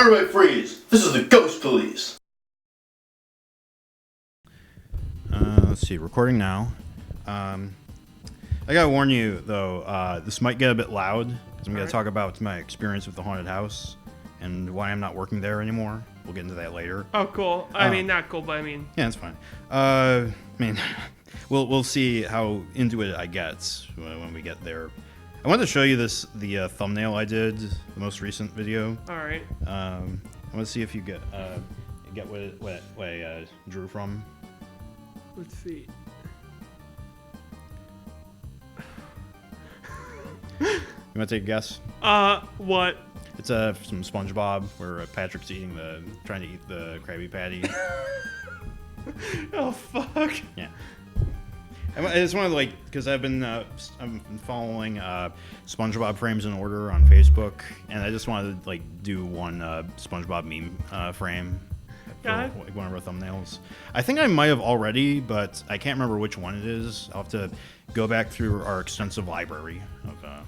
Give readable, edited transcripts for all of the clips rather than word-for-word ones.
Everybody freeze! This is the Ghost Police! Let's see, recording now. I gotta warn you, though, this might get a bit loud, because I'm gonna talk about my experience with the haunted house, and why I'm not working there anymore. We'll get into that later. Oh, cool. I mean, not cool, but I mean... Yeah, it's fine. I mean, we'll see how into it I get when we get there. I wanted to show you the thumbnail I did, the most recent video. All right. I want to see if you get what I drew from. Let's see. You want to take a guess? What? It's some SpongeBob where Patrick's trying to eat the Krabby Patty. Oh, fuck. Yeah. I just wanted to, because I've been following SpongeBob frames in order on Facebook, and I just wanted to do one SpongeBob meme frame for one of our thumbnails. I think I might have already, but I can't remember which one it is. I'll have to go back through our extensive library of.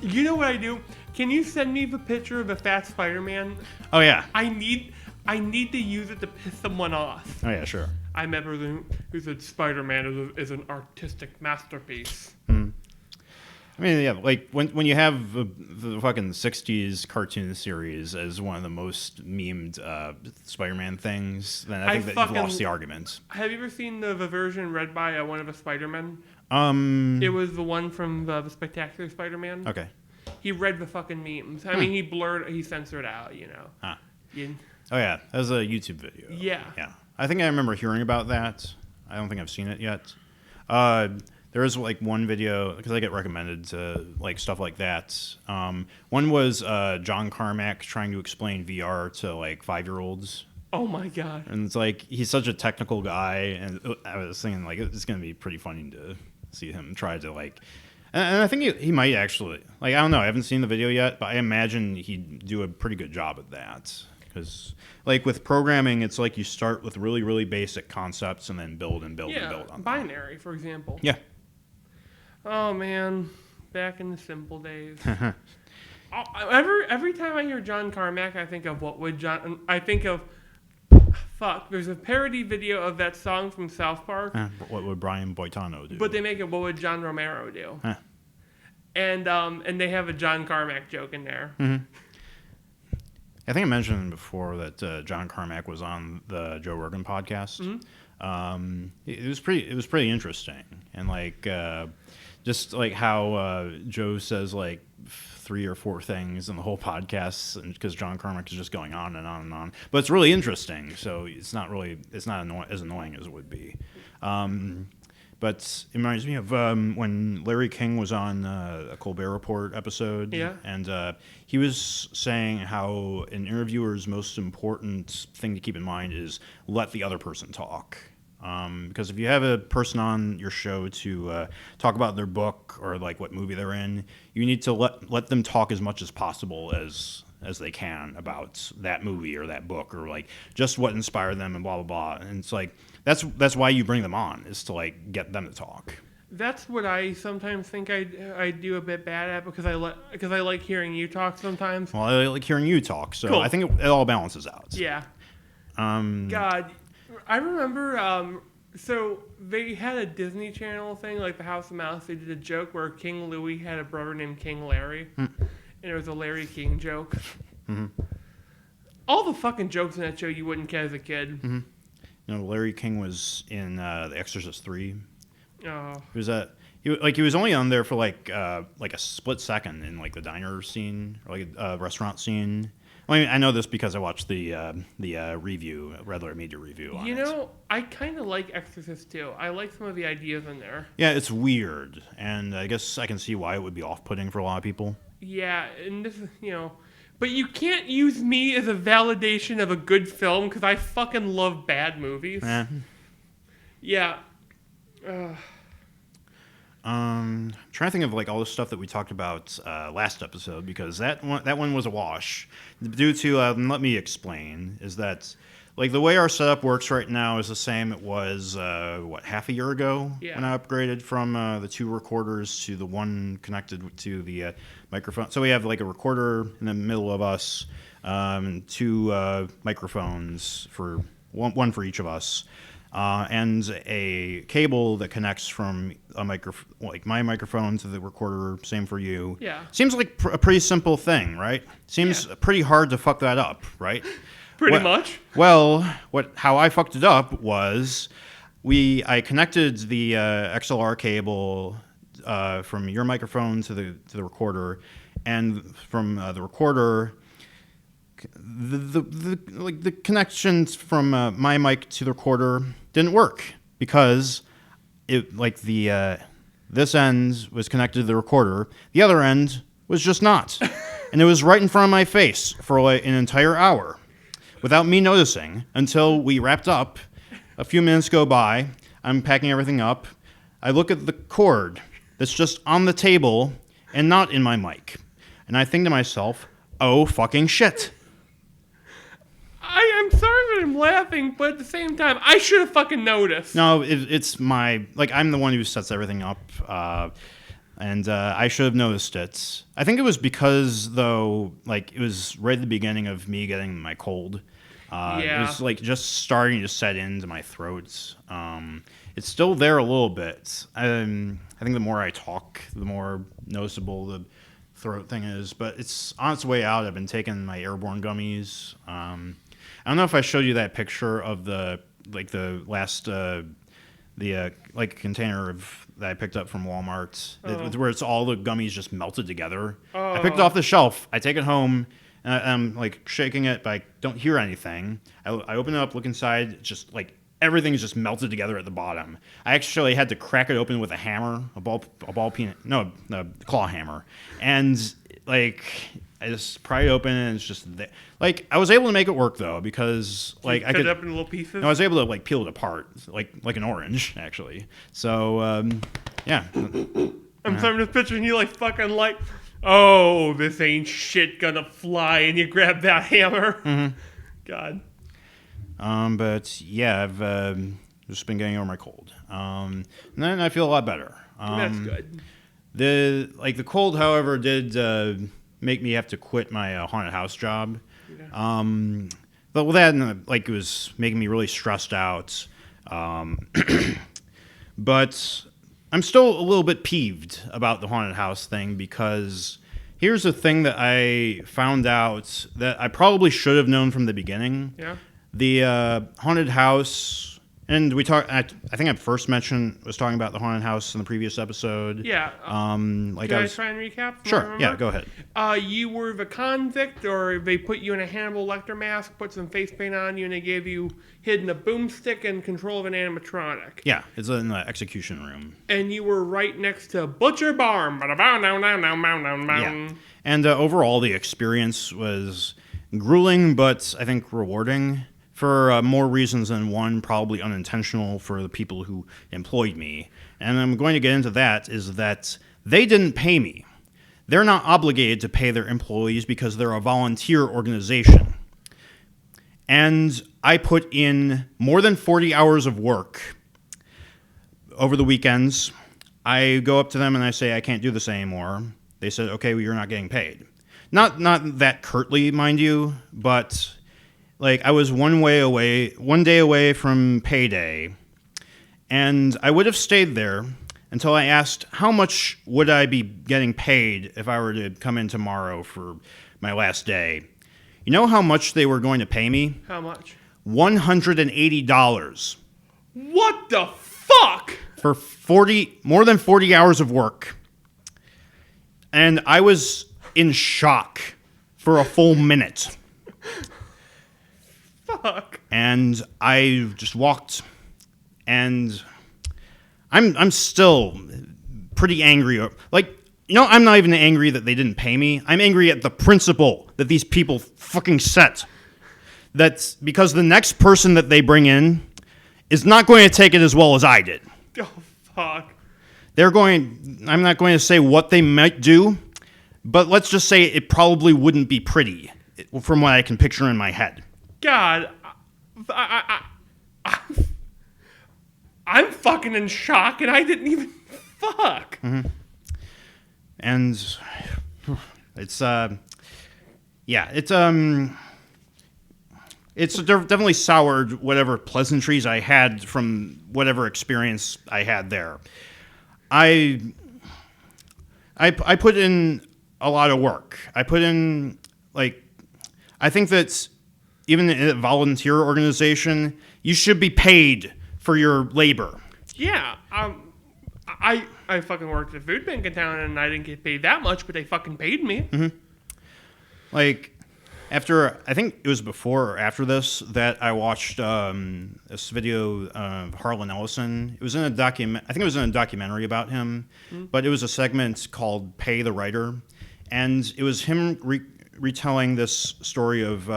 You know what I do? Can you send me the picture of the fat Spider-Man? Oh yeah. I need to use it to piss someone off. Oh yeah, sure. I remember who said Spider-Man is an artistic masterpiece. Hmm. I mean, yeah, when you have the fucking 60s cartoon series as one of the most memed Spider-Man things, then I think that you've lost the argument. Have you ever seen the version read by one of the Spider-Men? It was the one from the Spectacular Spider-Man. Okay. He read the fucking memes. I mean, he censored out, you know. Huh. You, Oh yeah, that was a YouTube video. Yeah. Yeah. I think I remember hearing about that. I don't think I've seen it yet. There is one video because I get recommended to stuff like that. One was John Carmack trying to explain VR to 5-year-olds. Oh my god! And it's he's such a technical guy, and I was thinking it's gonna be pretty funny to see him try to And I think he might actually I don't know. I haven't seen the video yet, but I imagine he'd do a pretty good job at that. Because, with programming, it's you start with really, really basic concepts and then build and build and build on binary, for example. Yeah. Oh, man. Back in the simple days. Every time I hear John Carmack, I think of fuck, there's a parody video of that song from South Park. What would Brian Boitano do? But they make it, what would John Romero do? And they have a John Carmack joke in there. Mm-hmm. I think I mentioned before that John Carmack was on the Joe Rogan podcast. Mm-hmm. It was pretty interesting, and just how Joe says 3 or 4 things in the whole podcast, because John Carmack is just going on and on and on. But it's really interesting, so it's not as annoying as it would be. But it reminds me of when Larry King was on a Colbert Report episode. Yeah. And he was saying how an interviewer's most important thing to keep in mind is let the other person talk. Because if you have a person on your show to talk about their book or what movie they're in, you need to let them talk as much as possible as they can about that movie or that book or just what inspired them and blah blah blah. And it's that's why you bring them on, is to get them to talk. That's what I sometimes think I do a bit bad at, because I like hearing you talk sometimes. Well, I like hearing you talk, so cool. I think it all balances out. Yeah. God, I remember. So they had a Disney Channel thing, the House of Mouse. They did a joke where King Louie had a brother named King Larry, and it was a Larry King joke. Mm-hmm. All the fucking jokes in that show you wouldn't get as a kid. Mm-hmm. Larry King was in The Exorcist 3. Oh. He was only on there for a split second in the diner scene or a restaurant scene. I mean, I know this because I watched the review, rather media review on it. I kind of like Exorcist too. I like some of the ideas in there. Yeah, it's weird, and I guess I can see why it would be off-putting for a lot of people. Yeah, and this is, but you can't use me as a validation of a good film, because I fucking love bad movies. Yeah. I'm trying to think of all the stuff that we talked about last episode, because that one was a wash. Due to let me explain, is that like the way our setup works right now is the same it was half a year ago when I upgraded from the 2 recorders to the one connected to the microphone. So we have like a recorder in the middle of us, 2 microphones for one for each of us, and a cable that connects from like my microphone to the recorder. Same for you. Yeah. Seems like a pretty simple thing, right? Seems pretty hard to fuck that up, right? Pretty much. Well, how I fucked it up was I connected the XLR cable from your microphone to the recorder, and from the recorder, the connections from my mic to the recorder didn't work because this end was connected to the recorder, the other end was just not, and it was right in front of my face for like an entire hour, without me noticing, until we wrapped up. A few minutes go by. I'm packing everything up. I look at the cord that's just on the table and not in my mic. And I think to myself, oh, fucking shit. I'm sorry that I'm laughing, but at the same time, I should have fucking noticed. No, it's I'm the one who sets everything up. And I should have noticed it. I think it was because, though, like, it was right at the beginning of me getting my cold. It was, like, just starting to set into my throat. It's still there a little bit. I think the more I talk, the more noticeable the throat thing is. But it's on its way out. I've been taking my airborne gummies. I don't know if I showed you that picture of the last... container that I picked up from Walmart, where it's all the gummies just melted together. I picked it off the shelf. I take it home, and I'm like shaking it, but I don't hear anything. I open it up, look inside. It's just like everything's just melted together at the bottom. I actually had to crack it open with a hammer, a claw hammer, and like I just pry it open, and it's just there. Like, I was able to make it work though, because like I could cut it up in little pieces. I was able to like peel it apart, like an orange actually. So yeah. I'm starting to picturing you like fucking like, oh, this ain't shit gonna fly, and you grab that hammer. Mm-hmm. God. But yeah, I've just been getting over my cold. And then I feel a lot better. That's good. The cold, however, did make me have to quit my haunted house job. Yeah. But with that, it was making me really stressed out. But I'm still a little bit peeved about the haunted house thing, because here's the thing that I found out that I probably should have known from the beginning. Yeah. The haunted house... And we talked. I think I first was talking about the haunted house in the previous episode. Yeah. Can I try and recap? Sure. Yeah. Go ahead. You were the convict, or they put you in a Hannibal Lecter mask, put some face paint on you, and they gave you hidden a boomstick and control of an animatronic. Yeah, it's in the execution room. And you were right next to Butcher Barn. Yeah. And overall, the experience was grueling, but I think rewarding. For more reasons than one, probably unintentional for the people who employed me. And I'm going to get into that, is that they didn't pay me. They're not obligated to pay their employees because they're a volunteer organization. And I put in more than 40 hours of work over the weekends. I go up to them and I say, I can't do this anymore. They said, okay, well, you're not getting paid. Not that curtly, mind you, but... Like, I was one day away from payday, and I would have stayed there until I asked, how much would I be getting paid if I were to come in tomorrow for my last day? You know how much they were going to pay me? How much? $180. What the fuck? For more than 40 hours of work. And I was in shock for a full minute. Fuck. And I just walked, and I'm still pretty angry. Like, I'm not even angry that they didn't pay me. I'm angry at the principle that these people fucking set. That's because the next person that they bring in is not going to take it as well as I did. Oh, fuck. I'm not going to say what they might do, but let's just say it probably wouldn't be pretty from what I can picture in my head. God, I'm fucking in shock, and I didn't even fuck. Mm-hmm. And it's definitely soured whatever pleasantries I had from whatever experience I had there. I put in a lot of work. I put in, like, I think that even in a volunteer organization, you should be paid for your labor. Yeah, I fucking worked at a food bank in town, and I didn't get paid that much, but they fucking paid me. Mm-hmm. Like, after, I think it was before or after this that I watched this video of Harlan Ellison. It was in a I think it was in a documentary about him, but it was a segment called "Pay the Writer," and it was him retelling this story of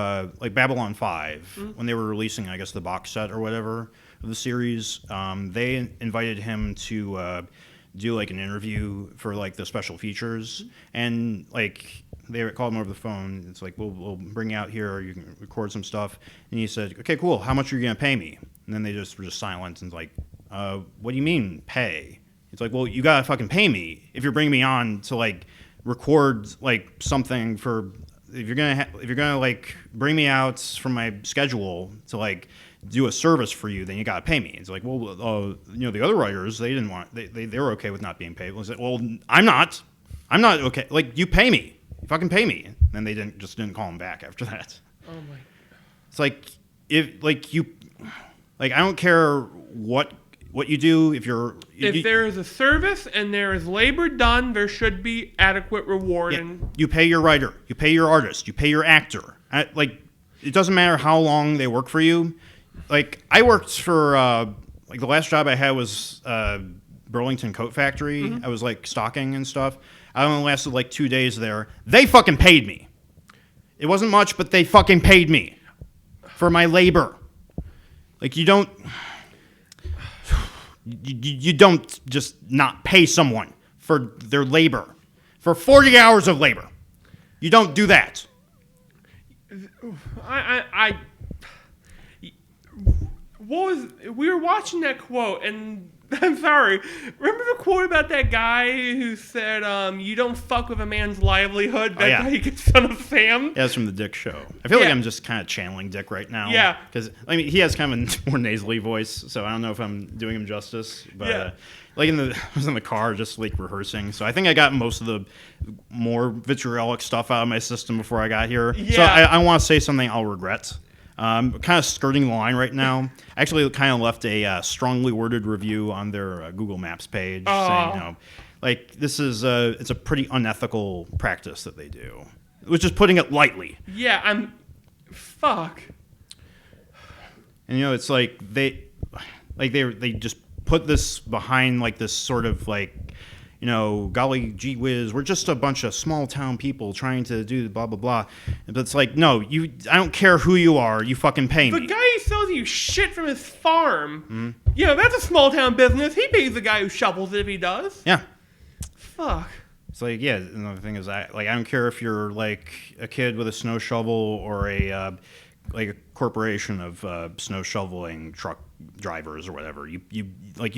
like Babylon 5 when they were releasing, I guess, the box set or whatever of the series. They invited him to do like an interview for like the special features, and like they called him over the phone. It's like, we'll bring you out here, you can record some stuff. And he said, okay, cool, how much are you gonna pay me? And then they just were just silent and like, what do you mean pay? It's like, well, you gotta fucking pay me if you're bringing me on to like record like something for, if you're gonna like bring me out from my schedule to like do a service for you, then you gotta pay me. It's like, well, the other writers, they didn't want, they were okay with not being paid. I was like, well, I'm not okay. Like, you pay me, you fucking pay me. And they didn't call him back after that. Oh my. It's like, I don't care what you do. If there is a service and there is labor done, there should be adequate reward. Yeah, you pay your writer, you pay your artist, you pay your actor. Like, it doesn't matter how long they work for you. Like, I worked for like the last job I had was Burlington Coat Factory. Mm-hmm. I was like stocking and stuff. I only lasted like 2 days there. They fucking paid me. It wasn't much, but they fucking paid me for my labor. Like, you don't just not pay someone for their labor. For 40 hours of labor. You don't do that. We were watching that quote, and I'm sorry. Remember the quote about that guy who said, you don't fuck with a man's livelihood? That's how you get Son of Sam? Yeah, that's from the Dick Show. I feel like I'm just kind of channeling Dick right now. Yeah. Because, I mean, he has kind of a more nasally voice, so I don't know if I'm doing him justice. But, like, I was in the car just, like, rehearsing. So I think I got most of the more vitriolic stuff out of my system before I got here. Yeah. So I want to say something I'll regret. I'm kind of skirting the line right now. I actually kind of left a strongly worded review on their Google Maps page saying, like, this is it's a pretty unethical practice that they do. Which is putting it lightly. Yeah, fuck. And it's like they just put this behind like this sort of like, golly gee whiz, we're just a bunch of small town people trying to do blah blah blah. But it's like, no, I don't care who you are, you fucking pay me. The guy who sells you shit from his farm, that's a small town business. He pays the guy who shovels it if he does. Yeah. Fuck. It's like, yeah, another thing is I don't care if you're like a kid with a snow shovel or a corporation of snow shoveling truck drivers or whatever. You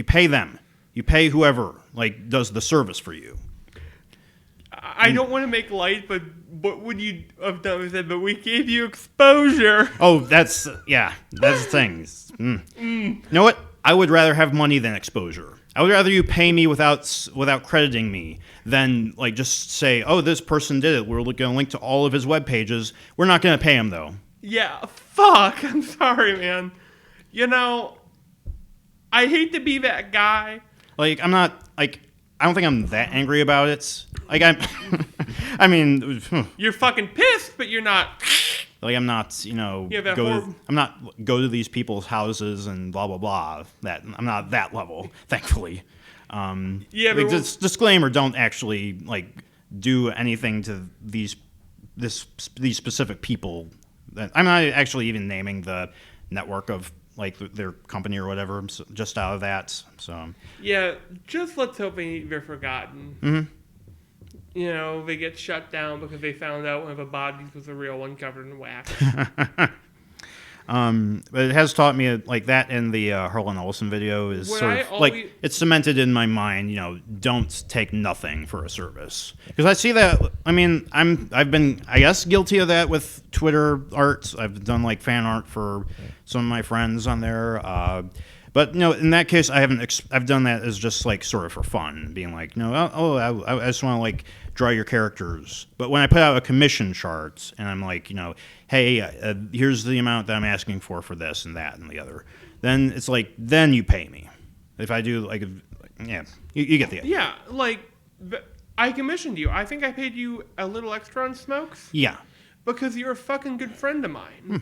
pay them. You pay whoever like does the service for you. I don't want to make light, but what would you have done with it? But we gave you exposure. Oh, that's the thing. You know what? I would rather have money than exposure. I would rather you pay me without crediting me than like just say, oh, this person did it. We're going to link to all of his web pages. We're not going to pay him though. Yeah, fuck. I'm sorry, man. I hate to be that guy. Like, I'm not, like, I don't think I'm that angry about it. Like, I mean... You're fucking pissed, but you're not... Like, I'm not, go to these people's houses and blah, blah, blah. I'm not that level, thankfully. Disclaimer, don't actually, like, do anything to these specific people. I'm not actually even naming the network of like their company or whatever, just out of that. So yeah, just let's hope they're forgotten. Mm-hmm. They get shut down because they found out one of the bodies was a real one covered in wax. But it has taught me like that, and the Harlan Ellison video is like it's cemented in my mind. Don't take nothing for a service, because I see that. I mean, I've been, I guess, guilty of that with Twitter art. I've done like fan art for some of my friends on there. But in that case, I've done that as just like sort of for fun, being like, I just want to like draw your characters. But when I put out a commission chart and I'm like, hey, here's the amount that I'm asking for this and that and the other, then it's like, then you pay me. If I do like, you get the idea. Yeah, like I commissioned you. I think I paid you a little extra on Smokes. Yeah, because you're a fucking good friend of mine.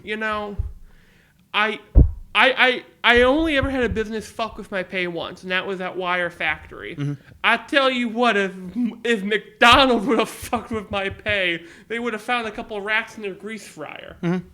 I only ever had a business fuck with my pay once, and that was at Wire Factory. Mm-hmm. I tell you what, if McDonald's would have fucked with my pay, they would have found a couple rats in their grease fryer. Mm-hmm.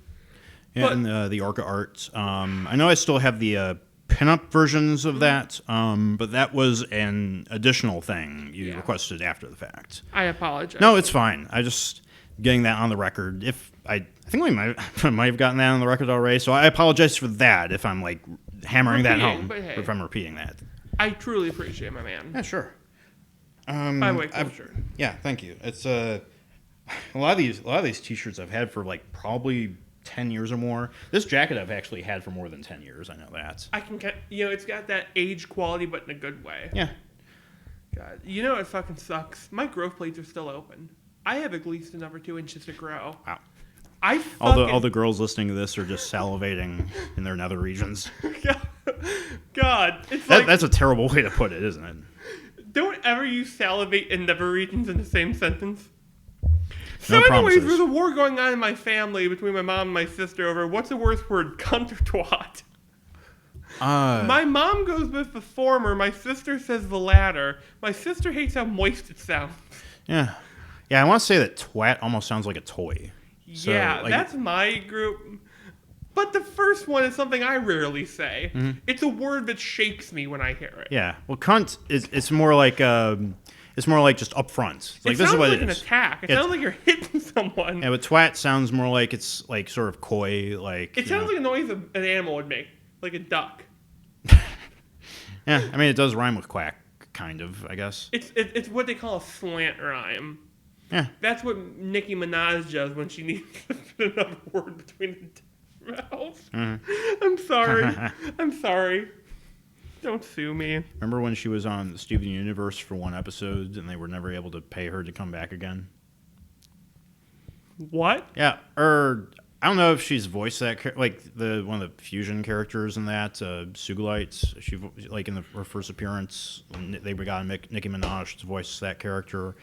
Yeah, and the Orca art. I know I still have the pinup versions of that, but that was an additional thing you requested after the fact. I apologize. No, it's fine. I just getting that on the record. If I think we might have gotten that on the record already, so I apologize for that if I'm like hammering that home, or if I'm repeating that. I truly appreciate my man. Yeah, sure. By the way, sure. Yeah, thank you. It's a lot of these T-shirts I've had for like probably 10 years or more. This jacket I've actually had for more than 10 years. I know that. I can it's got that age quality, but in a good way. Yeah. God, it fucking sucks. My growth plates are still open. I have at least another 2 inches to grow. Wow. All the girls listening to this are just salivating in their nether regions. God, it's like that's a terrible way to put it, isn't it? Don't ever use salivate and nether regions in the same sentence. So, anyways, there's a war going on in my family between my mom and my sister over what's the worst word, cunt or twat. My mom goes with the former. My sister says the latter. My sister hates how moist it sounds. Yeah, I want to say that twat almost sounds like a toy. So, that's my group. But the first one is something I rarely say. Mm-hmm. It's a word that shakes me when I hear it. Yeah. Well, cunt it's more like just upfront. Like, this is what it is. It sounds like an attack. It sounds like you're hitting someone. Yeah, but twat sounds more like it's like sort of coy. Like it sounds like a noise an animal would make, like a duck. Yeah, I mean it does rhyme with quack, kind of. I guess it's what they call a slant rhyme. Yeah, that's what Nicki Minaj does when she needs to put another word between the mouths. Mm-hmm. I'm sorry. Don't sue me. Remember when she was on Steven Universe for one episode and they were never able to pay her to come back again? What? Yeah, I don't know if she's voiced that like one of the fusion characters in that Sugalites. She like in her first appearance, they got Nicki Minaj to voice that character,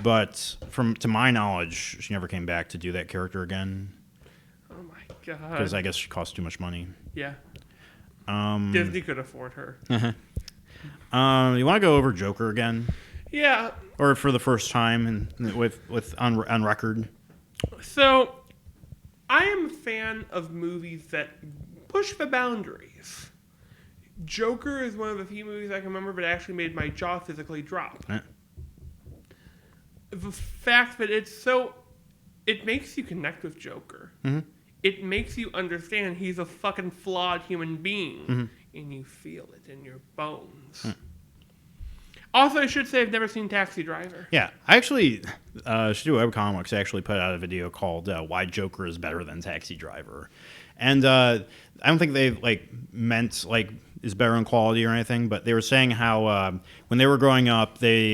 but to my knowledge, she never came back to do that character again. Oh my god! Because I guess she cost too much money. Yeah. Disney could afford her. You want to go over Joker again? Yeah. Or for the first time and with on record. So, I am a fan of movies that push the boundaries. Joker is one of the few movies I can remember that actually made my jaw physically drop. The fact that it makes you connect with Joker. Mm-hmm. It makes you understand he's a fucking flawed human being, mm-hmm. and you feel it in your bones. Mm. Also, I should say I've never seen Taxi Driver. Yeah, I actually, Studio Webcomics actually put out a video called "Why Joker is Better Than Taxi Driver," and I don't think they meant is better in quality or anything, but they were saying how when they were growing up, they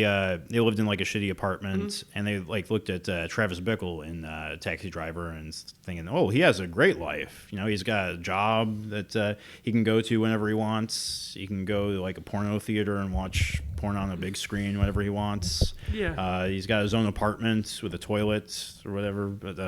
lived in a shitty apartment, mm-hmm. and they looked at Travis Bickle in Taxi Driver and thinking, oh, he has a great life. He's got a job that he can go to whenever he wants. He can go to a porno theater and watch porn on a big screen whenever he wants. Yeah. He's got his own apartment with a toilet or whatever. But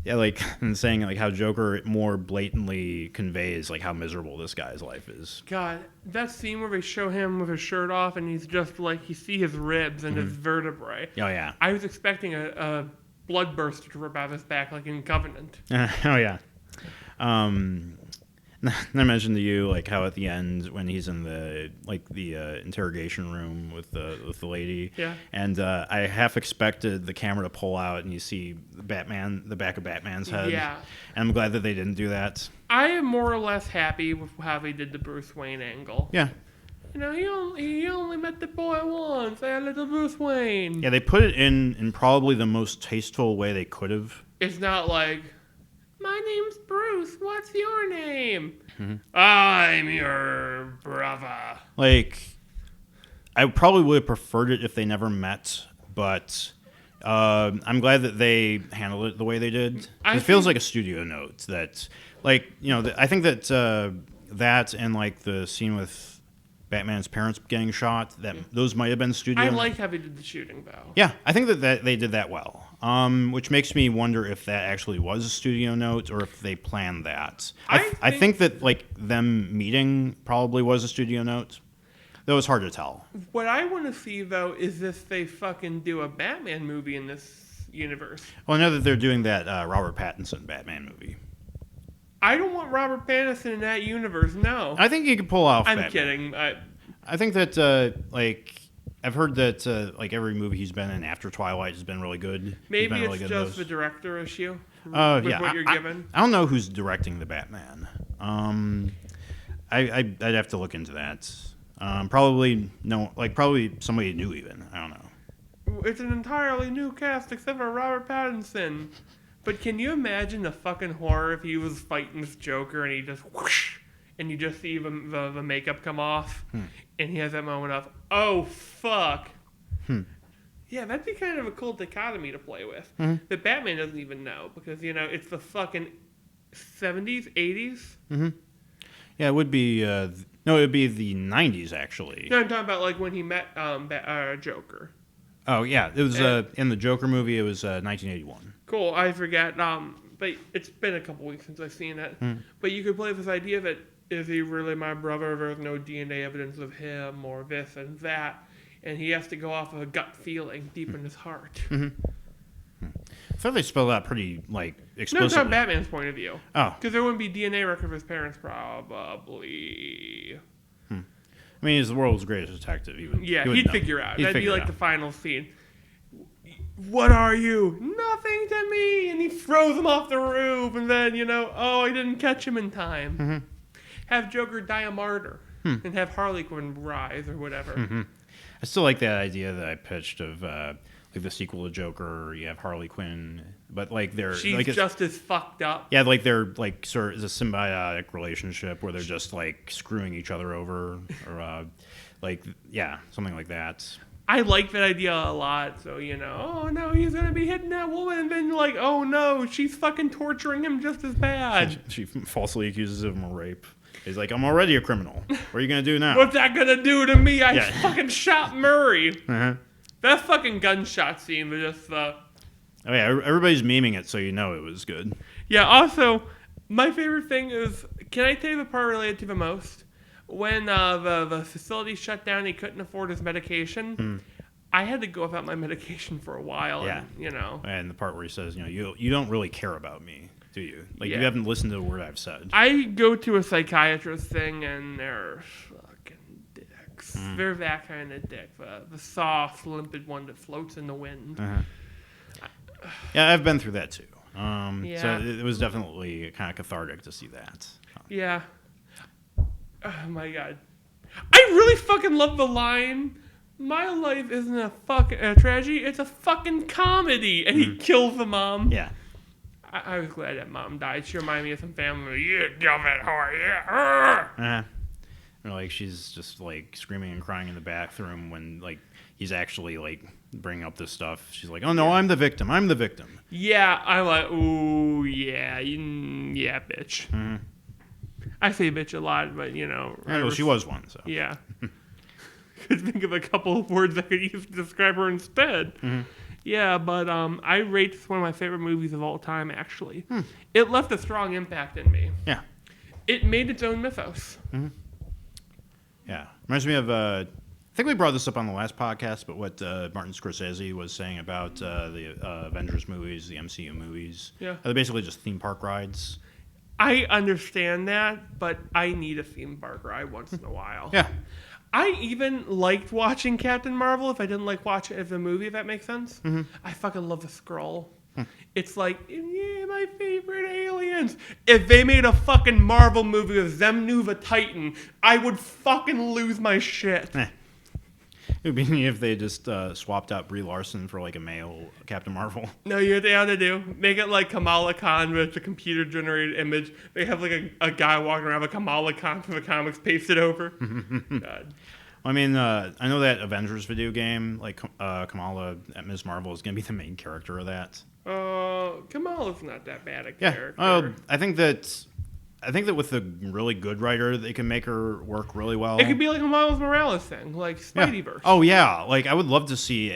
and saying how Joker more blatantly conveys how miserable this guy's life is. God, that scene where they show him with his shirt off and he's just you see his ribs and mm-hmm. his vertebrae. Oh, yeah. I was expecting a blood burst to rip out of his back like in Covenant. Oh, yeah. I mentioned to you like how at the end when he's in the interrogation room with the lady, and I half expected the camera to pull out and you see the back of Batman's head. Yeah, and I'm glad that they didn't do that. I am more or less happy with how they did the Bruce Wayne angle. Yeah. You know, he only met the boy once. They had little Bruce Wayne. Yeah, they put it in probably the most tasteful way they could have. It's not like, my name's Bruce. What's your name? Mm-hmm. I'm your brother. Like, I probably would have preferred it if they never met, but I'm glad that they handled it the way they did. It feels like a studio note that, like, you know, I think that that and like the scene with Batman's parents getting shot, that those might have been studio. I like how they did the shooting, though. Yeah, I think that they did that well. Which makes me wonder if that actually was a studio note or if they planned that. I think that like them meeting probably was a studio note. Though it's hard to tell. What I want to see though is if they fucking do a Batman movie in this universe. Well, I know that they're doing that Robert Pattinson Batman movie. I don't want Robert Pattinson in that universe. No. I think he could pull off. I'm Batman. kidding. I think that like I've heard that like every movie he's been in after Twilight has been really good. Maybe it's really good just the director issue. Yeah. What you're given. I don't know who's directing the Batman. I'd have to look into that. Probably somebody new even. I don't know. It's an entirely new cast except for Robert Pattinson. But can you imagine the fucking horror if he was fighting this Joker and he just whoosh, and you just see the makeup come off, and he has that moment of, oh, fuck. Yeah, that'd be kind of a cool dichotomy to play with. That Batman doesn't even know because, you know, it's the fucking 70s, 80s. Yeah, it would be... no, it would be the 90s, actually. No, I'm talking about, like, when he met Joker. Oh, yeah. It was in the Joker movie, it was 1981. Cool, I forget. But it's been a couple weeks since I've seen it. But you could play this idea that, is he really my brother? There's no DNA evidence of him or this and that. And he has to go off of a gut feeling deep in his heart. I thought they spelled out pretty, like, explicitly. No, it's not Batman's point of view. Oh. Because there wouldn't be DNA record of his parents, probably. I mean, he's the world's greatest detective. He'd figure out. That'd be like the final scene. What are you? Nothing to me. And he throws him off the roof. And then, you know, oh, I didn't catch him in time. Have Joker die a martyr. And have Harley Quinn rise or whatever. I still like that idea that I pitched of like the sequel to Joker. You have Harley Quinn, but like she's like just as fucked up. Yeah, like they're like sort of a symbiotic relationship where they're just like screwing each other over, or like something like that. I like that idea a lot. So, you know, oh no, he's gonna be hitting that woman, and then you're like, oh no, she's fucking torturing him just as bad. She falsely accuses him of rape. He's like, I'm already a criminal. What are you going to do now? What's that going to do to me? I fucking shot Murray. That fucking gunshot scene was just... Oh, yeah, everybody's memeing it, so you know it was good. Yeah, also, my favorite thing is... Can I tell you the part related to the most? When the facility shut down, he couldn't afford his medication. I had to go without my medication for a while. Yeah. And, you know. And the part where he says, you know, you don't really care about me. Do you? Like, you haven't listened to a word I've said. I go to a psychiatrist thing, and they're fucking dicks. They're that kind of dick. The soft, limpid one that floats in the wind. Yeah, I've been through that, too. So it was definitely kind of cathartic to see that. Yeah. Oh, my God. I really fucking love the line... My life isn't a fucking tragedy, it's a fucking comedy. And he kills the mom. Yeah. I was glad that mom died. She reminded me of some family. Yeah, dumb it, whore, yeah. Or like she's just like screaming and crying in the bathroom when like he's actually like bringing up this stuff. She's like, "Oh no, I'm the victim. I'm the victim." Yeah, I'm like, ooh, yeah, yeah, bitch. I say bitch a lot, but you know. Yeah, well, she was one, so. Yeah. Could think of a couple of words I could use to describe her instead. Yeah, but I rate this one of my favorite movies of all time, actually. It left a strong impact in me. Yeah. It made its own mythos. Yeah. Reminds me of, I think we brought this up on the last podcast, but what Martin Scorsese was saying about the Avengers movies, the MCU movies. Yeah. They're basically just theme park rides. I understand that, but I need a theme park ride once in a while. Yeah. I even liked watching Captain Marvel if I didn't like watching it as a movie, if that makes sense. Mm-hmm. I fucking love the Skrull. It's like, yeah, my favorite aliens. If they made a fucking Marvel movie with Zemnuva Titan, I would fucking lose my shit. It would be neat if they just swapped out Brie Larson for like a male Captain Marvel. No, you know what they ought to do? Make it like Kamala Khan with a computer-generated image. They have like a guy walking around with Kamala Khan from the comics pasted over. God. I mean, I know that Avengers video game, like Kamala at Ms. Marvel, is going to be the main character of that. Kamala's not that bad a character. I think that with a really good writer, they can make her work really well. It could be like a Miles Morales thing, like Spideyverse. Yeah. Oh yeah, like I would love to see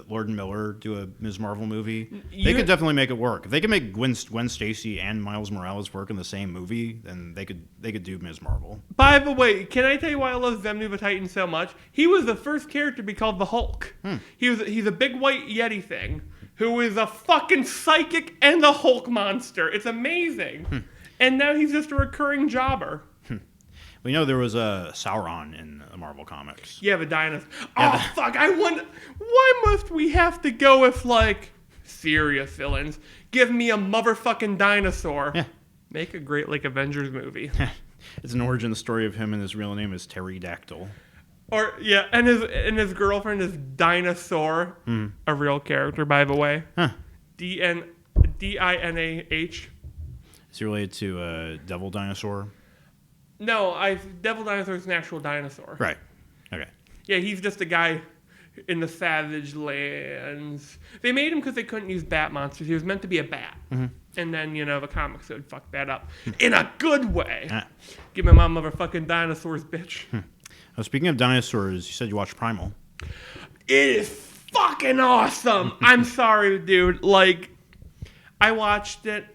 Lord and Miller do a Ms. Marvel movie. They could definitely make it work. If they could make Gwen Stacy and Miles Morales work in the same movie, then they could do Ms. Marvel. By the way, can I tell you why I love Zemnuva Titan so much? He was the first character to be called the Hulk. He's a big white Yeti thing who is a fucking psychic and a Hulk monster. It's amazing. And now he's just a recurring jobber. We know there was a Sauron in the Marvel comics. Yeah, the dinosaur. Fuck! I wonder why must we have to go with like serious villains? Give me a motherfucking dinosaur. Yeah. Make a great like Avengers movie. It's an origin story of him, and his real name is Pterodactyl. Or yeah, and his girlfriend is Dinosaur, a real character by the way. Dinah. Is he related to Devil Dinosaur? No, Devil Dinosaur is an actual dinosaur. Right. Okay. Yeah, he's just a guy in the Savage Lands. They made him because they couldn't use bat monsters. He was meant to be a bat. And then, the comics would fuck that up. In a good way. Give me my motherfucking dinosaurs, bitch. Speaking of dinosaurs, you said you watched Primal. It is fucking awesome. I'm sorry, dude. Like, I watched it.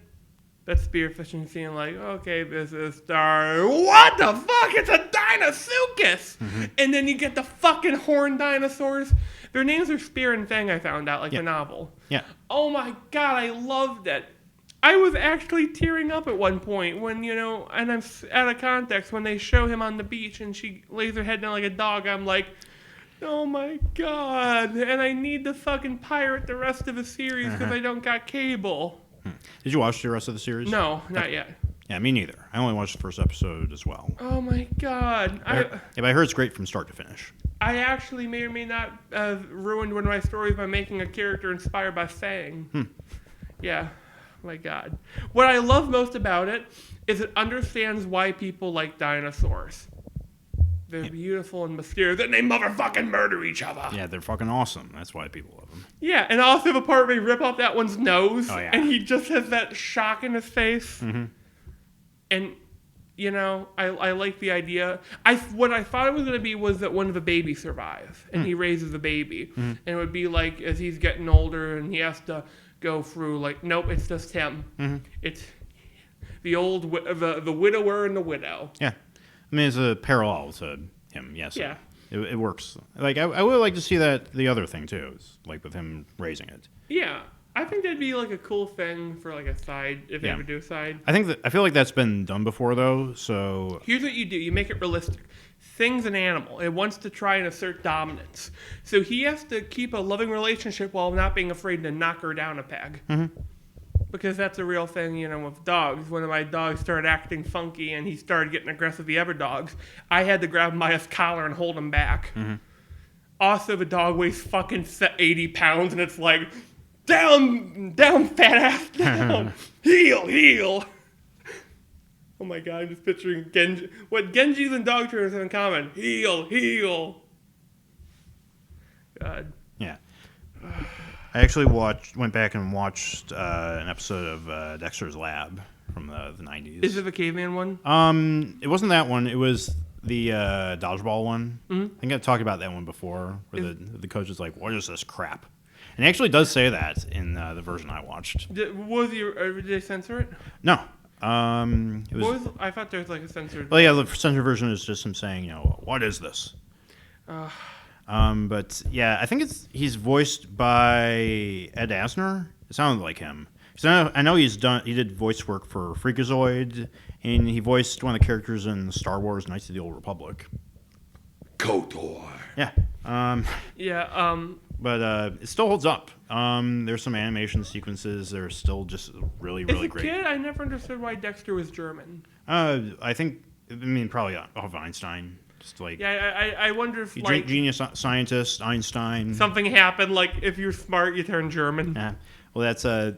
That spearfishing scene, like, okay, this is Star. What the fuck? It's a Dinosuchus! And then you get the fucking horned dinosaurs. Their names are Spear and Fang, I found out, like the novel. Yeah. Oh my god, I loved it. I was actually tearing up at one point when, and I'm out of context, when they show him on the beach and she lays her head down like a dog, I'm like, oh my god. And I need to fucking pirate the rest of the series because I don't got cable. Did you watch the rest of the series? No, not yet. Yeah, me neither. I only watched the first episode as well. Oh my god. But I heard it's great from start to finish. I actually may or may not have ruined one of my stories by making a character inspired by Fang. Yeah. My god. What I love most about it is it understands why people like dinosaurs. They're beautiful and mysterious, and they motherfucking murder each other. Yeah, they're fucking awesome. That's why people love them. Yeah, and also the part where they rip off that one's nose, oh, yeah. and he just has that shock in his face. And, I like the idea. What I thought it was going to be was that one of the babies survives, and he raises the baby. And it would be like, as he's getting older, and he has to go through, like, nope, it's just him. It's the the widower and the widow. Yeah. I mean, it's a parallel to him, yes. Yeah. It works. Like, I would like to see the other thing, too, like with him raising it. Yeah. I think that'd be, like, a cool thing for, like, a side, if they ever do a side. I feel like that's been done before, though, so... Here's what you do. You make it realistic. Thing's an animal. It wants to try and assert dominance. So he has to keep a loving relationship while not being afraid to knock her down a peg. Because that's a real thing, with dogs. When my dogs started acting funky and he started getting aggressive with the other dogs, I had to grab him by his collar and hold him back. Also, the dog weighs fucking 80 pounds, and it's like, down, fat ass, down. Heel. Oh my god, I'm just picturing Genji. What Genjis and dog trainers have in common. Heel. God. Yeah. I actually went back and watched an episode of Dexters Lab from the 90s. Is it the caveman one? It wasn't that one. It was the dodgeball one. I think I talked about that one before, where the coach is like, "What is this crap?" And he actually does say that in the version I watched. Did they censor it? No. It was. I thought there was like a censored. Well, yeah, the censored version is just him saying, "What is this?" But yeah, I think he's voiced by Ed Asner. It sounded like him So I know he did voice work for Freakazoid, and he voiced one of the characters in Star Wars: Knights of the Old Republic. KOTOR. Yeah. Yeah. But it still holds up. There's some animation sequences that are still just really, really great. As a kid, I never understood why Dexter was German. I mean, probably off Einstein. Just like I wonder if like genius scientist Einstein. something happened. Like if you're smart, you turn German. Yeah. Well, that's like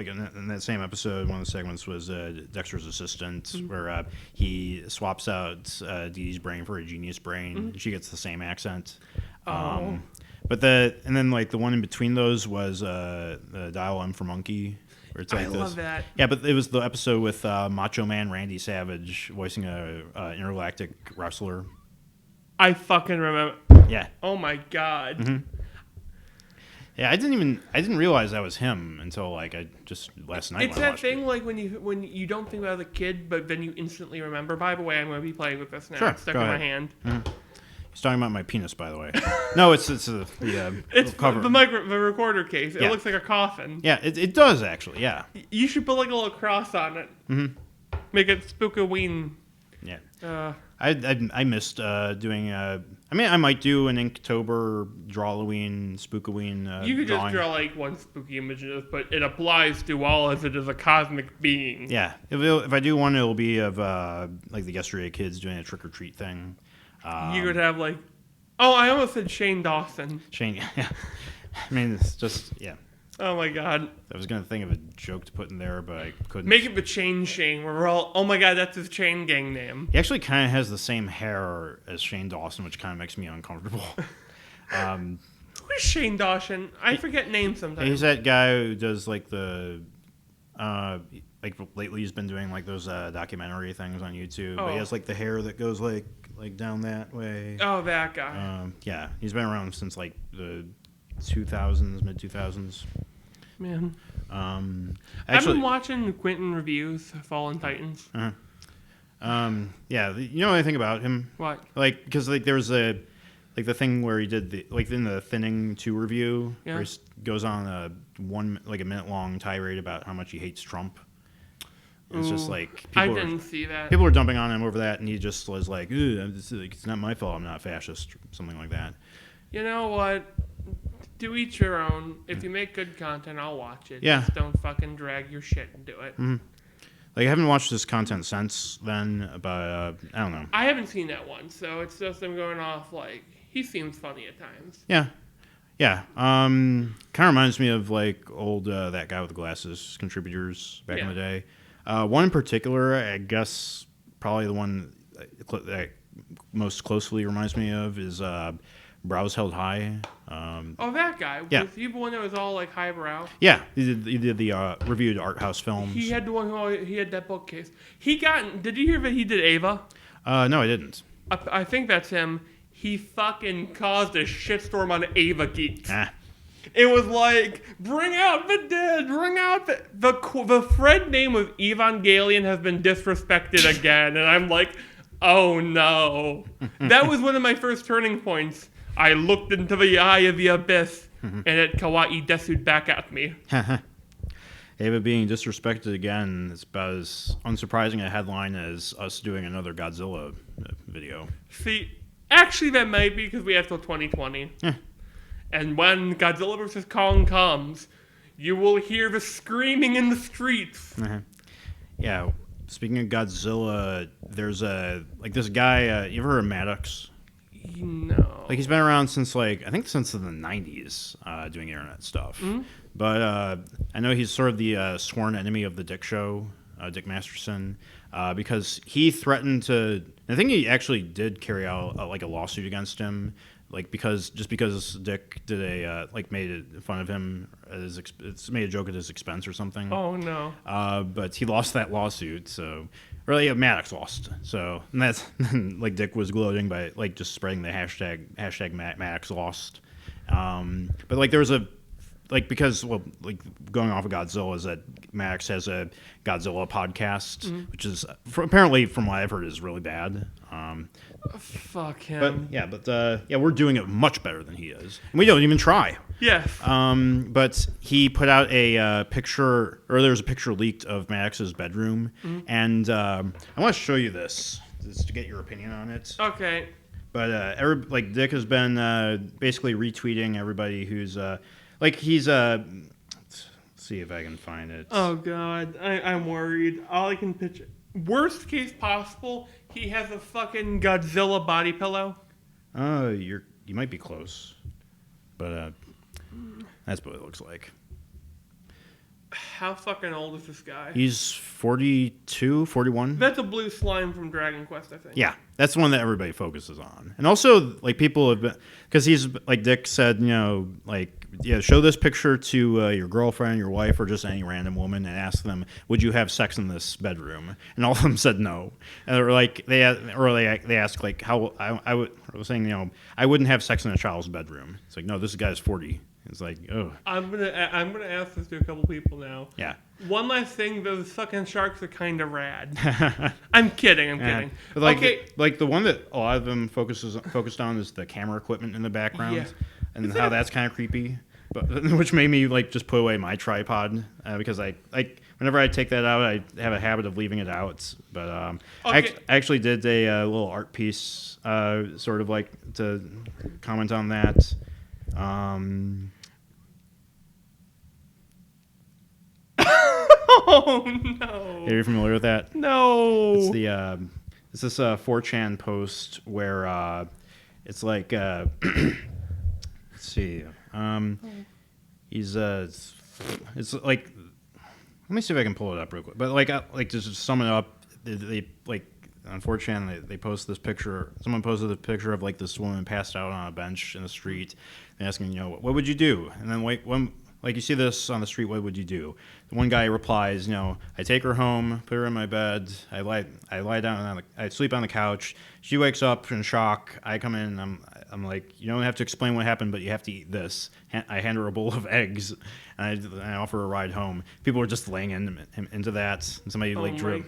in that same episode, one of the segments was Dexter's assistant, where he swaps out Dee Dee's brain for a genius brain. And she gets the same accent. But then like the one in between those was the Dial M for Monkey. Where it's like I love that. Yeah, but it was the episode with Macho Man Randy Savage voicing a intergalactic wrestler. I fucking remember. Yeah. Oh my god. Mm-hmm. Yeah, I didn't realize that was him until like last night. It's that thing like when you don't think about the kid, but then you instantly remember. By the way, I'm going to be playing with this now. Sure, It's stuck go in my ahead. hand. Mm-hmm. He's talking about my penis, by the way. No, it's the cover. The recorder case. It Yeah. looks like a coffin. Yeah, it does actually. Yeah. You should put like a little cross on it. Mm-hmm. Make it Spookaween. Yeah. I missed doing. I mean, I might do an Inktober, Drawloween, Spookaween. You could just drawing. draw like one spooky image of this, but it applies to all as it is a cosmic being. Yeah, if I do one, it'll be of like the Yesterday Kids doing a trick or treat thing. You could have like, oh, I almost said Shane Dawson. Shane. Yeah. I mean, it's just Oh my god. I was gonna think of a joke to put in there, but I couldn't. Make it the Chain Shane, where we're all, oh my god, that's his chain gang name. He actually kind of has the same hair as Shane Dawson, which kind of makes me uncomfortable. Who is Shane Dawson? I forget names sometimes. He's that guy who does like the, like lately he's been doing like those documentary things on YouTube. But he has like the hair that goes like down that way. Oh, that guy. Yeah, he's been around since like the 2000s, mid 2000s. Man. Actually, I've been watching Quentin reviews of Fallen Titans. Yeah, you know anything about him? What? Like, because like there was the thing where he did in the Thinning 2 review, where he goes on a minute long tirade about how much he hates Trump. It's just like I didn't see that. People were dumping on him over that, and he just was like, "It's not my fault. I'm not fascist," something like that. You know what? To each your own. If you make good content, I'll watch it. Yeah. Just don't fucking drag your shit into it. Mm-hmm. Like I haven't watched this content since then, but I don't know. I haven't seen that one, so it's just him going off like he seems funny at times. Yeah. Kind of reminds me of like old that guy with the glasses contributors back in the day. One in particular, I guess, probably the one that most closely reminds me of is Brows Held High. That guy. Yeah. Was he the one that was all like highbrow? Yeah, he did the reviewed art house films. He had the one he had that bookcase. Did you hear that he did Ava? No, I didn't. I think that's him. He fucking caused a shitstorm on Ava Geeks. It was like, bring out the dead, bring out the Fred name of Evangelion has been disrespected again, and I'm like, oh no. That was one of my first turning points. I looked into the eye of the abyss, and it kawaii desued back at me. Ava being disrespected again is about as unsurprising a headline as us doing another Godzilla video. See, actually that might be because we have till 2020. And when Godzilla vs. Kong comes, you will hear the screaming in the streets. Yeah, speaking of Godzilla, there's this guy, you ever heard of Maddox? No. Like he's been around since I think since the 90s doing internet stuff. Mm-hmm. But I know he's sort of the sworn enemy of the Dick Show, Dick Masterson, because he threatened to. I think he actually did carry out a lawsuit against him, because Dick did made fun of him, made a joke at his expense or something. Oh no! But he lost that lawsuit, so really Maddox lost. So and that's Dick was gloating by just spreading the hashtag Maddox lost. But there was a like because like going off of Godzilla is that Max has a Godzilla podcast, which is apparently from what I've heard is really bad. Fuck him. But we're doing it much better than he is. And we don't even try. Yes. But he put out a picture, or there was a picture leaked of Max's bedroom, and I want to show you this just to get your opinion on it. Okay. But Dick has been basically retweeting everybody who's he's let's see if I can find it. Oh God, I'm worried. All I can picture. Worst case possible, he has a fucking Godzilla body pillow. You might be close, but that's what it looks like. How fucking old is this guy? He's 42, 41. That's a blue slime from Dragon Quest, I think. Yeah, that's the one that everybody focuses on. And also, like, people have been, because he's, like Dick said, show this picture to your girlfriend, your wife, or just any random woman and ask them, would you have sex in this bedroom? And all of them said no. And they asked, like, how I was saying, I wouldn't have sex in a child's bedroom. It's like, no, this guy's 40. It's like, oh. I'm gonna ask this to a couple people now. Yeah. One last thing, those fucking sharks are kind of rad. I'm kidding. But okay. Like the one that a lot of them focused on is the camera equipment in the background, and how that's kind of creepy. But which made me just put away my tripod because I whenever I take that out, I have a habit of leaving it out. But I actually did a little art piece, sort of like to comment on that. Oh no! Are you familiar with that? No. It's this 4chan post where it's like let's see, he's it's like, let me see if I can pull it up real quick. But like just to sum it up, they like on 4chan they post this picture. Someone posted a picture of like this woman passed out on a bench in the street, and asking, what would you do? And then when you see this on the street, what would you do? The one guy replies, I take her home, put her in my bed, I lie down, I sleep on the couch. She wakes up in shock. I come in, and I'm like, you don't have to explain what happened, but you have to eat this. I hand her a bowl of eggs, and I offer her a ride home. People were just laying into that, and somebody drew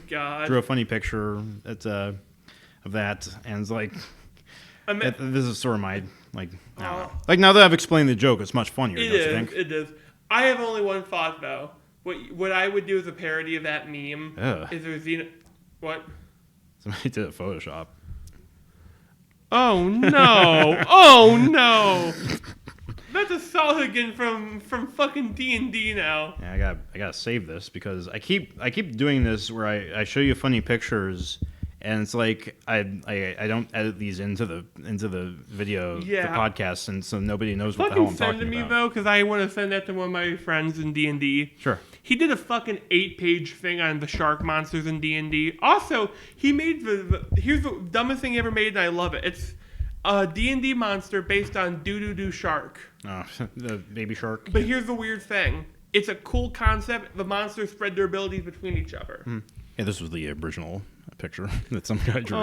a funny picture of that, and it's like, this is sort of my I don't know. Like, now that I've explained the joke, it's much funnier. Don't you think? It is. I have only one thought though. What I would do as a parody of that meme is there's what? Somebody did a Photoshop. Oh no! Oh no! That's a Soligan from fucking D&D now. Yeah, I gotta save this because I keep doing this where I show you funny pictures. And it's like I don't edit these into the video, the podcast, and so nobody knows what the hell I'm talking about. Send to me though, because I want to send that to one of my friends in D&D. Sure. He did a fucking 8-page thing on the shark monsters in D&D. Also, he made here's the dumbest thing he ever made, and I love it. It's a D&D monster based on Doo Shark. Oh, the baby shark. But here's the weird thing. It's a cool concept. The monsters spread their abilities between each other. Yeah, this was the original picture that some guy drew.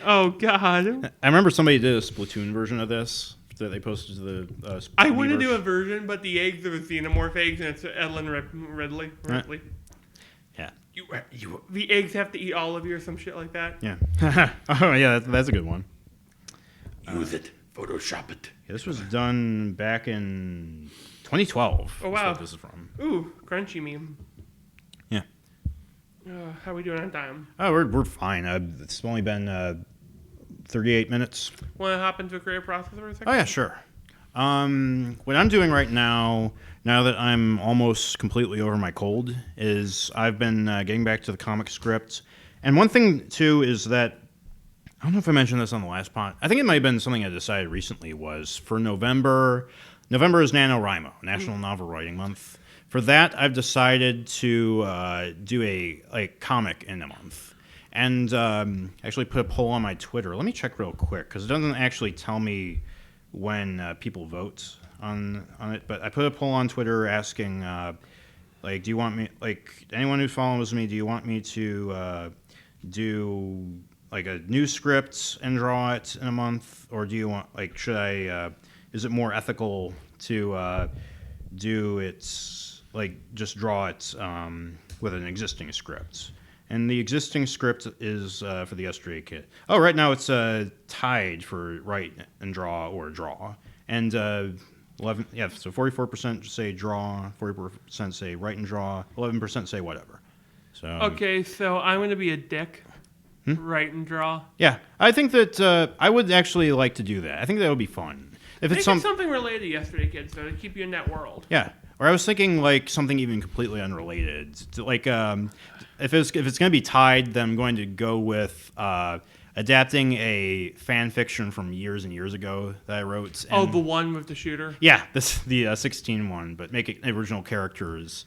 Oh God! I remember somebody did a Splatoon version of this that they posted to the. I want to do a version, but the eggs are the xenomorph eggs, and it's Ellen Ridley. Yeah. The eggs have to eat all of you, or some shit like that. Yeah. Oh yeah, that's a good one. Use it. Photoshop it. Yeah, this was done back in 2012. Oh wow! That's what this is from. Ooh, crunchy meme. Yeah. How are we doing on time? Oh, we're fine. It's only been 38 minutes. Want to hop into a creative process for a second? Oh yeah, sure. What I'm doing right now that I'm almost completely over my cold, is I've been getting back to the comic script. And one thing too is that I don't know if I mentioned this on the last pod. I think it might have been something I decided recently was for November. November is NaNoWriMo, National Novel Writing Month. For that, I've decided to do a comic in a month, and actually put a poll on my Twitter. Let me check real quick because it doesn't actually tell me when people vote on it. But I put a poll on Twitter asking, do you want me, anyone who follows me, do you want me to do a new script and draw it in a month, or do you want should I? Is it more ethical to do its just draw it with an existing script. And the existing script is for the Yesterday Kid. Oh, right now it's tied for write and draw or draw. And 11, so 44% say draw, 44% say write and draw, 11% say whatever. So Okay, so I'm going to be a dick. Write and draw. Yeah, I think that I would actually like to do that. I think that would be fun. If Make it's it something related to Yesterday Kid, so to keep you in that world. Yeah. Or I was thinking something even completely unrelated. If it's going to be tied, then I'm going to go with adapting a fan fiction from years and years ago that I wrote. And, the one with the shooter? Yeah, the 16 one, but make it original characters.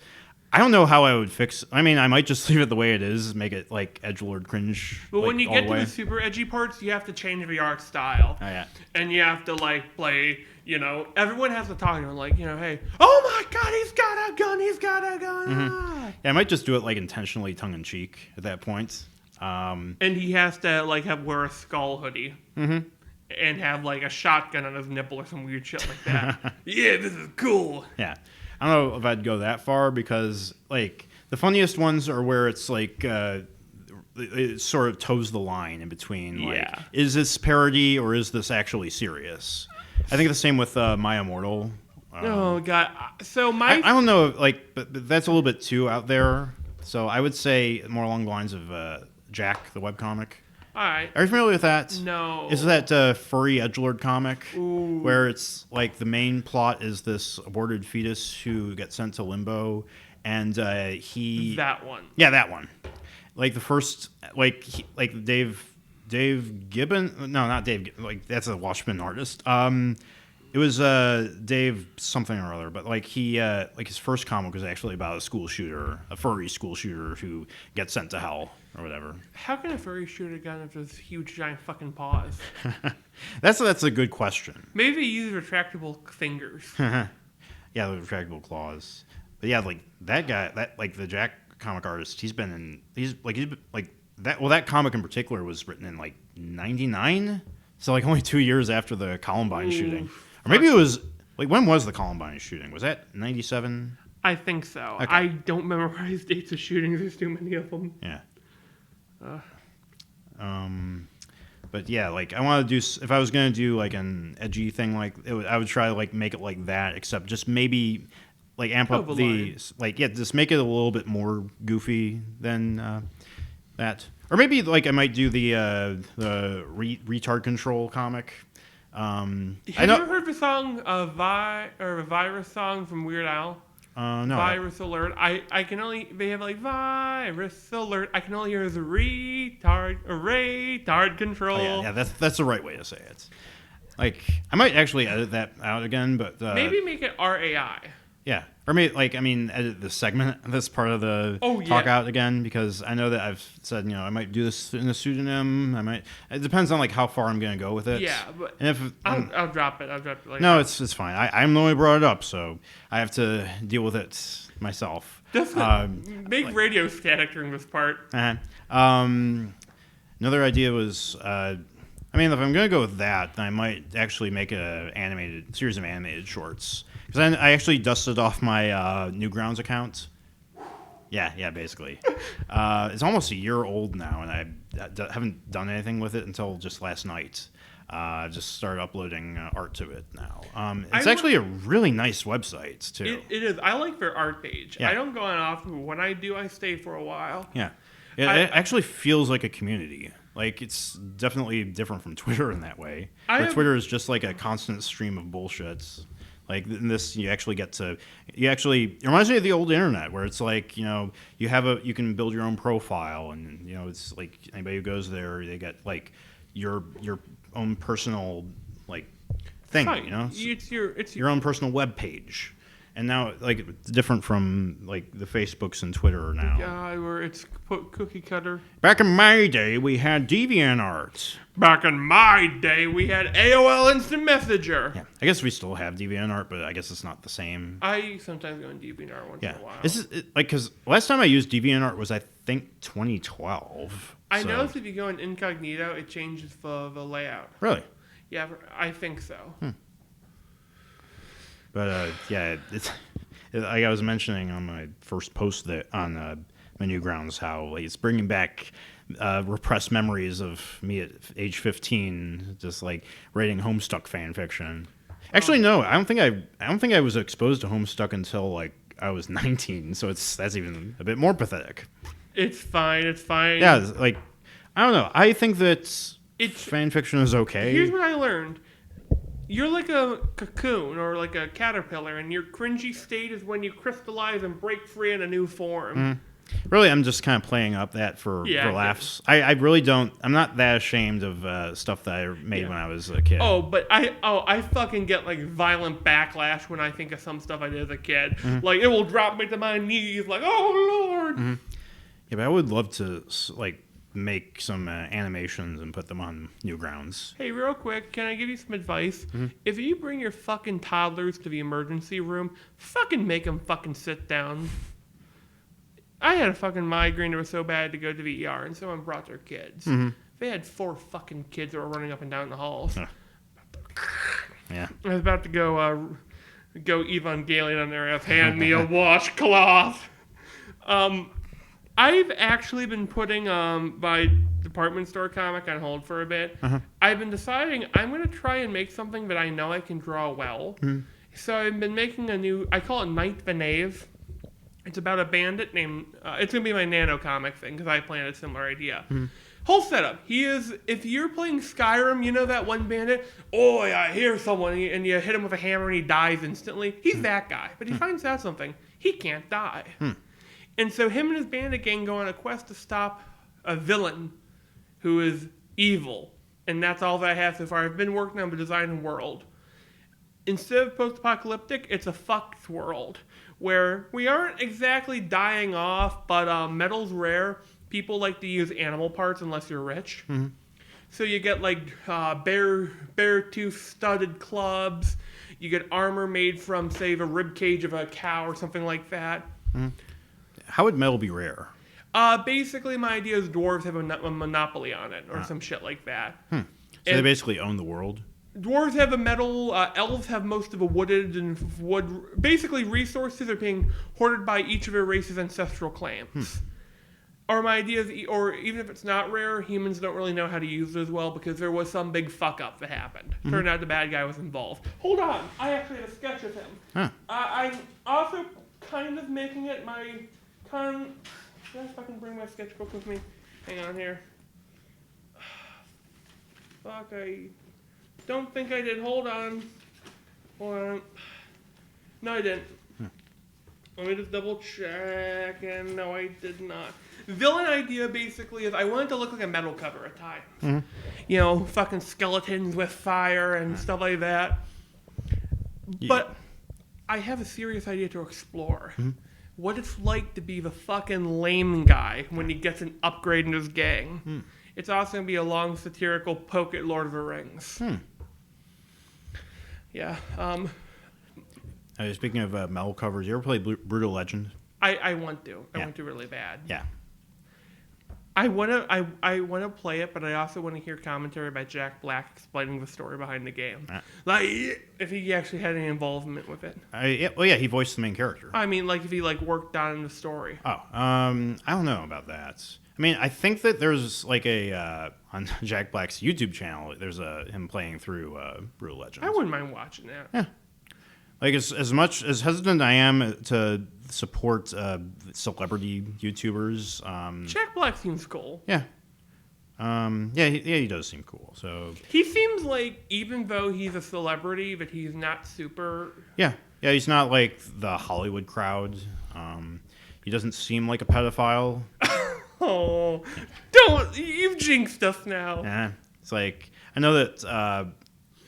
I don't know how I would fix. I mean, I might just leave it the way it is, make it edgelord cringe. But when you get to the super edgy parts, you have to change the art style. Oh yeah. And you have to play. Everyone has to talk to him hey, oh my God, he's got a gun, he's got a gun. Mm-hmm. Yeah, I might just do it intentionally tongue in cheek at that point. And he has to wear a skull hoodie. Mm-hmm. And have a shotgun on his nipple or some weird shit like that. Yeah, this is cool. Yeah. I don't know if I'd go that far because the funniest ones are where it's it sort of toes the line in between. Yeah. Is this parody or is this actually serious? I think the same with My Immortal. Oh God! So I don't know, but that's a little bit too out there. So I would say more along the lines of Jack, the webcomic. All right. Are you familiar with that? No. Is that furry edgelord comic? Ooh. Where it's the main plot is this aborted fetus who gets sent to limbo, and he. That one. Yeah, that one. The first, Dave Gibbon. No, not Dave. That's a Watchmen artist. It was Dave something or other, but he his first comic was actually about a school shooter, a furry school shooter who gets sent to hell or whatever. How can a furry shoot a gun with those huge giant fucking paws? That's a good question. Maybe use retractable fingers. Yeah, the retractable claws. But yeah, that guy, the Jack comic artist, he's been that comic in particular was written in 99, so only 2 years after the Columbine shooting. Or maybe it was when was the Columbine shooting? Was that 97? I think so. Okay. I don't memorize dates of shootings. There's too many of them. Yeah. But yeah, I want to do. If I was gonna do an edgy thing, I would try to make it like that, except just maybe amp up the just make it a little bit more goofy than that. Or maybe I might do the retard control comic. Have you ever heard the song a virus song from Weird Al? No. Virus alert. I can only they have virus alert. I can only hear the retard control. Oh, yeah, that's the right way to say it. I might actually edit that out again, but maybe make it RAI. Yeah. Or maybe edit the segment, this part of the talk out again, because I know that I've said, I might do this in a pseudonym. It depends on how far I'm going to go with it. Yeah, but and if I'll drop it. I'll drop it later. No, it's fine. I'm the one who brought it up, so I have to deal with it myself. Just make radio static during this part. Another idea was, if I'm going to go with that, then I might actually make a series of animated shorts. Because I actually dusted off my Newgrounds account. Yeah, basically. It's almost a year old now, and I haven't done anything with it until just last night. I've just started uploading art to it now. It's actually a really nice website, too. It is. I like their art page. Yeah. I don't go on often, but when I do, I stay for a while. Yeah. It actually feels like a community. It's definitely different from Twitter in that way. Twitter is just a constant stream of bullshit. In this, you actually get to. It reminds me of the old internet, where it's you can build your own profile, and it's anybody who goes there, they get your own personal thing. It's your own personal web page. And now, it's different from the Facebooks and Twitter now. Yeah, where it's cookie cutter. Back in my day, we had DeviantArt. Back in my day, we had AOL Instant Messenger. Yeah, I guess we still have DeviantArt, but I guess it's not the same. I sometimes go on DeviantArt once in a while. This is because last time I used DeviantArt was I think 2012. I noticed if you go in incognito, it changes the layout. Really? Yeah, I think so. But yeah, it's like I was mentioning on my first post on Menu Grounds how like, it's bringing back repressed memories of me at age 15, just like writing Homestuck fan fiction. Actually, no, I don't think I was exposed to Homestuck until like I was 19. So that's even a bit more pathetic. It's fine. Yeah, like I don't know. I think that fan fiction is okay. Here's what I learned. You're like a cocoon or like a caterpillar, and your cringy state is when you crystallize and break free in a new form. Really, I'm just kind of playing up that for laughs. I really don't. I'm not that ashamed of stuff that I made when I was a kid. But I fucking get like violent backlash when I think of some stuff I did as a kid. Like it will drop me to my knees. Like, oh Lord. Yeah, but I would love to like make some animations and put them on Newgrounds. Hey, real quick, can I give you some advice? If you bring your fucking toddlers to the emergency room, fucking make them fucking sit down. I had a fucking migraine that was so bad I had to go to the ER, and someone brought their kids. They had 4 fucking kids that were running up and down the halls. Yeah. I was about to go Evangelion on their ass, hand me a washcloth. I've actually been putting my department store comic on hold for a bit. I've been deciding I'm going to try and make something that I know I can draw well. So I've been making I call it Night the Knave. It's about a bandit named, it's going to be my nano comic thing because I planned a similar idea. Whole setup. If you're playing Skyrim, you know that one bandit? Oh, yeah, I hear someone, and you hit him with a hammer and he dies instantly. He's that guy. But he finds out something. He can't die. And so him and his bandit gang go on a quest to stop a villain who is evil. And that's all that I have so far. I've been working on the design and world. Instead of post-apocalyptic, it's a fucked world where we aren't exactly dying off, but metal's rare. People like to use animal parts unless you're rich. So you get like bare tooth studded clubs. You get armor made from, say, the rib cage of a cow or something like that. How would metal be rare? Basically, my idea is dwarves have a monopoly on it, or some shit like that. So they basically own the world? Dwarves have a metal, elves have most of a wooded and wood. Basically, resources are being hoarded by each of their race's ancestral clans. Or my idea is, or even if it's not rare, humans don't really know how to use it as well because there was some big fuck up that happened. Turned out the bad guy was involved. Hold on, I actually have a sketch of him. I'm also kind of making it my Should I fucking bring my sketchbook with me? Hang on here. Fuck, I don't think I did. Hold on. No, I didn't. Let me just double check, and no, I did not. Villain idea basically is I wanted to look like a metal cover at times. You know, fucking skeletons with fire and stuff like that. But I have a serious idea to explore. What it's like to be the fucking lame guy when he gets an upgrade in his gang. It's also going to be a long satirical poke at Lord of the Rings. Yeah. Speaking of metal covers, you ever play Brutal Legend? I want to. I want to really bad. Yeah. I want to play it, but I also want to hear commentary by Jack Black explaining the story behind the game. Like, if he actually had any involvement with it. He voiced the main character. I mean, like, if he, like, worked on the story. I don't know about that. I mean, I think that there's, like, on Jack Black's YouTube channel, there's him playing through Brutal Legend. I wouldn't mind watching that. Yeah. Like, as much as hesitant I am to support celebrity YouTubers. Jack Black seems cool. Yeah. He does seem cool. So he seems like, even though he's a celebrity, that he's not super... Yeah, he's not like the Hollywood crowd. He doesn't seem like a pedophile. Oh, don't! You've jinxed us now. Yeah, it's like, I know that...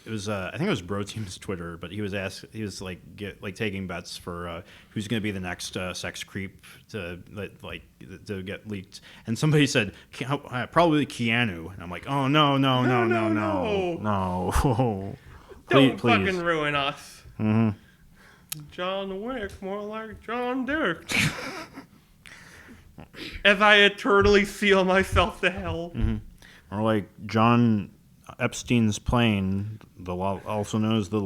It was I think it was Bro Team's Twitter, but he was taking bets for who's going to be the next sex creep to get leaked, and somebody said probably Keanu, and I'm like, oh no. Don't fucking ruin us. John Wick, more like John Dirk. As I eternally seal myself to hell. Or like John Epstein's plane, also known as the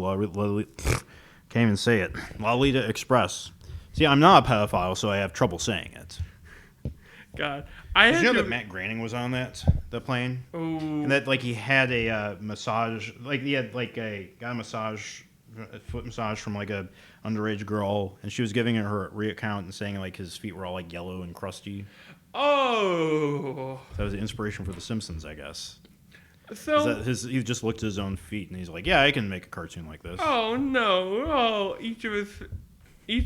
Can't even say it. Lolita Express. See, I'm not a pedophile, so I have trouble saying it. God. Did you know that Matt Groening was on the plane? Ooh. And that, like, he had a massage, like, he had, like, a foot massage from, like, a underage girl, and she was giving her reaccount and saying, like, his feet were all, like, yellow and crusty. Oh. That was the inspiration for The Simpsons, I guess. So He just looked at his own feet, and he's like, yeah, I can make a cartoon like this. Oh no! Oh, each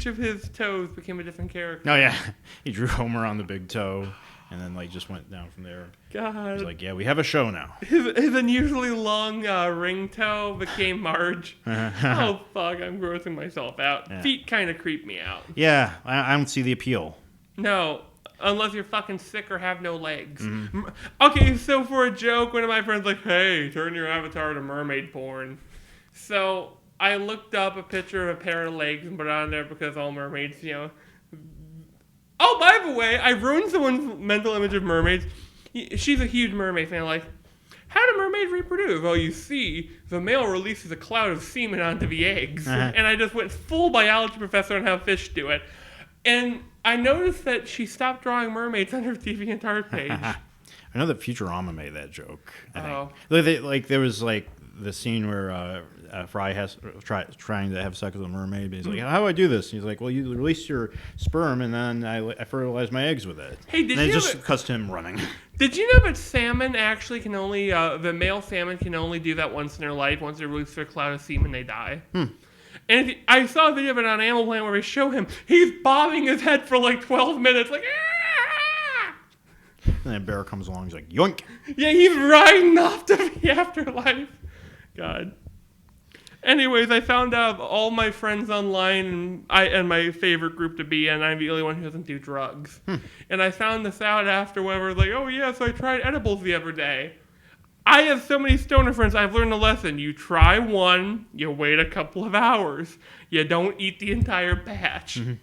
of his toes became a different character. Oh, yeah. He drew Homer on the big toe, and then, like, just went down from there. God. He's like, yeah, we have a show now. His unusually long ring toe became Marge. Oh, fuck, I'm grossing myself out. Yeah. Feet kind of creep me out. Yeah, I don't see the appeal. No, unless you're fucking sick or have no legs. Mm-hmm. Okay, so for a joke, one of my friends like, hey, turn your avatar to mermaid porn. So I looked up a picture of a pair of legs and put it on there because all mermaids, you know. Oh, by the way, I ruined someone's mental image of mermaids. She's a huge mermaid fan. Like, how do mermaids reproduce? Well, you see, the male releases a cloud of semen onto the eggs. Uh-huh. And I just went full biology professor on how fish do it. And I noticed that she stopped drawing mermaids on her DeviantArt page. I know that Futurama made that joke. I think. There was, like, the scene where Fry has trying to have sex with a mermaid. But he's like, how do I do this? And he's like, well, you release your sperm, and then I fertilize my eggs with it. Hey, did and you it just cuts to him running. Did you know that salmon actually can only, the male salmon can only do that once in their life? Once they release their cloud of semen, they die. And I saw a video of it on Animal Planet where they show him. He's bobbing his head for like 12 minutes, like, ah! And then a bear comes along, he's like, yoink! Yeah, he's riding off to the afterlife. God. Anyways, I found out all my friends online and my favorite group to be in, I'm the only one who doesn't do drugs. And I found this out after when I was like, oh yeah, so I tried edibles the other day. I have so many stoner friends, I've learned a lesson. You try one, you wait a couple of hours. You don't eat the entire batch. Mm-hmm.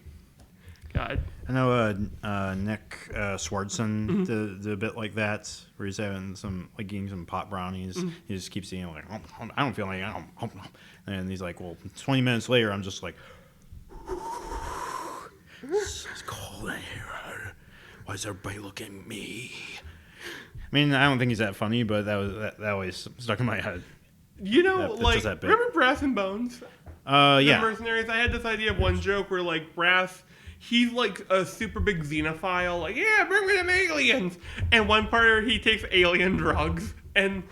God. I know Nick Swardson did a bit like that, where he's having eating some pot brownies. He just keeps eating, like, I don't feel like it. And he's like, well, 20 minutes later, I'm just like, it's cold in here. Why is everybody looking at me? I mean, I don't think he's that funny, but that always stuck in my head. You know, remember Brass and Bones? Yeah. The Mercenaries? I had this idea of one joke where, like, Brass, he's, like, a super big xenophile. Like, yeah, bring me them aliens. And one part he takes alien drugs. And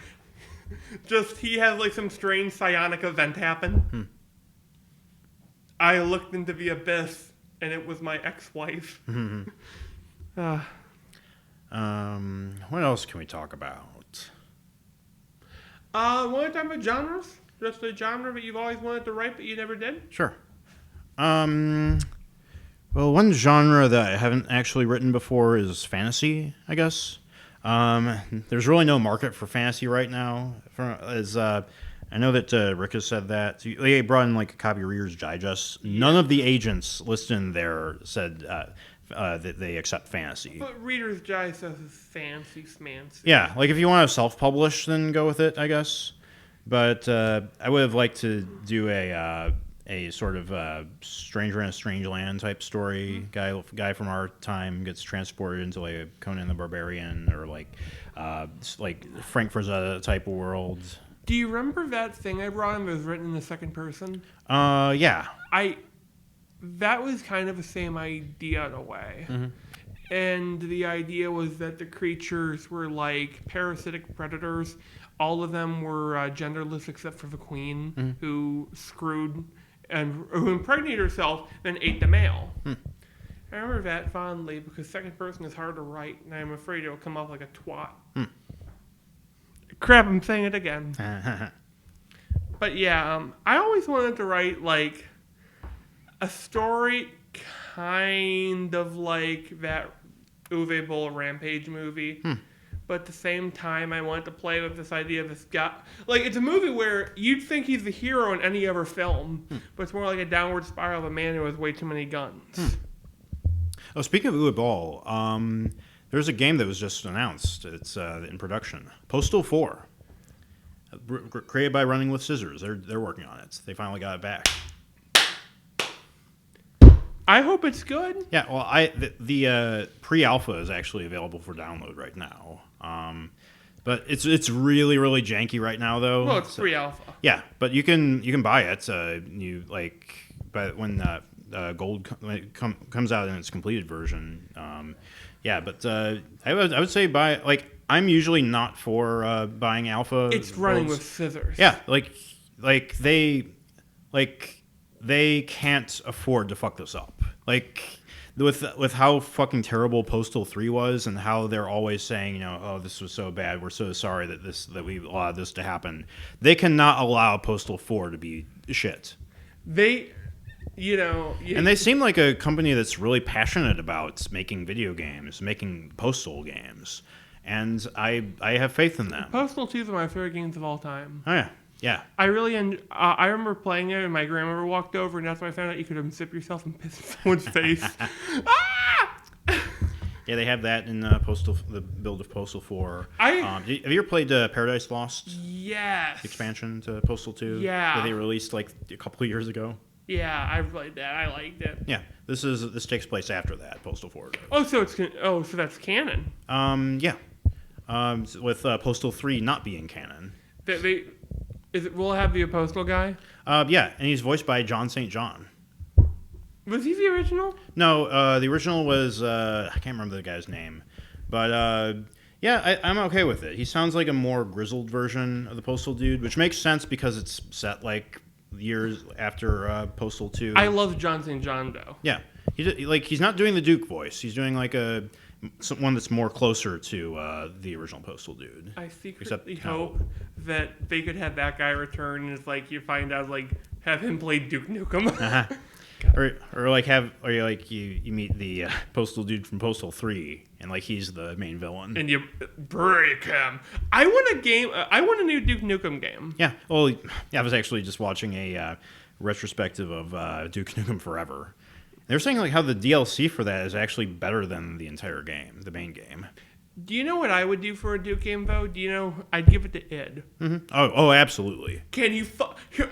just, he has, like, some strange psionic event happen. I looked into the abyss, and it was my ex-wife. What else can we talk about? Want to talk about genres? Just a genre that you've always wanted to write but you never did? Sure. Well, one genre that I haven't actually written before is fantasy, I guess. There's really no market for fantasy right now. I know that Rick has said that. They brought in, like, a copy of Reader's Digest. None of the agents listed in there said that they accept fantasy. But Reader's Digest is fancy smancy. Yeah, like, if you want to self-publish, then go with it, I guess. But I would have liked to do a sort of Stranger in a Strange Land type story. Guy from our time gets transported into, like, a Conan the Barbarian or like Frank Frazetta type of world. Do you remember that thing I brought in that was written in the second person? Yeah. That was kind of the same idea in a way. And the idea was that the creatures were like parasitic predators. All of them were genderless except for the queen, who screwed and who impregnated herself, then ate the male. I remember that fondly because second person is hard to write, and I'm afraid it'll come off like a twat. Crap, I'm saying it again. But yeah, I always wanted to write like a story kind of like that Uwe Boll Rampage movie. But at the same time, I wanted to play with this idea of this guy. Like, it's a movie where you'd think he's the hero in any other film, but it's more like a downward spiral of a man who has way too many guns. Oh, speaking of Uwe Boll, there's a game that was just announced. It's in production. Postal 4. Created by Running with Scissors. They're working on it. They finally got it back. I hope it's good. Yeah, well, the pre-alpha is actually available for download right now. But it's really really janky right now though. Well, it's pre-alpha. Yeah, but you can buy it. But when gold comes out in its completed version. Yeah, but I would say buy I'm usually not for buying alpha. It's running with scissors. Yeah, they can't afford to fuck this up. With how fucking terrible Postal 3 was and how they're always saying, oh, this was so bad, we're so sorry that we allowed this to happen. They cannot allow Postal 4 to be shit. And they seem like a company that's really passionate about making video games, making Postal games. And I have faith in them. Postal 2 is one of my favorite games of all time. Oh, yeah. Yeah. I really I remember playing it, and my grandmother walked over, and that's when I found out you could unzip yourself and piss in someone's face. Ah! Yeah, they have that in the build of Postal 4. Have you ever played Paradise Lost? Yes. Expansion to Postal 2? Yeah. That they released a couple of years ago? Yeah, I played that. I liked it. Yeah, this takes place after that, Postal 4 does. Oh, so that's canon. Yeah. With Postal 3 not being canon. Will it have the Postal guy? Yeah, and he's voiced by John St. John. Was he the original? No, the original was I can't remember the guy's name, but yeah, I'm okay with it. He sounds like a more grizzled version of the Postal dude, which makes sense because it's set years after Postal 2. I love John St. John though. Yeah, he's not doing the Duke voice. He's doing one that's more closer to the original Postal dude. I secretly hope that they could have that guy return, and it's you find out have him play Duke Nukem. Uh-huh. You meet the Postal dude from Postal 3, and he's the main villain, and you break him. I want a game. I want a new Duke Nukem game. Yeah. Well, I was actually just watching a retrospective of Duke Nukem Forever. They were saying how the DLC for that is actually better than the entire game, the main game. Do you know what I would do for a Duke game, though? Do you know? I'd give it to Id. Mm-hmm. Oh, absolutely. Can you?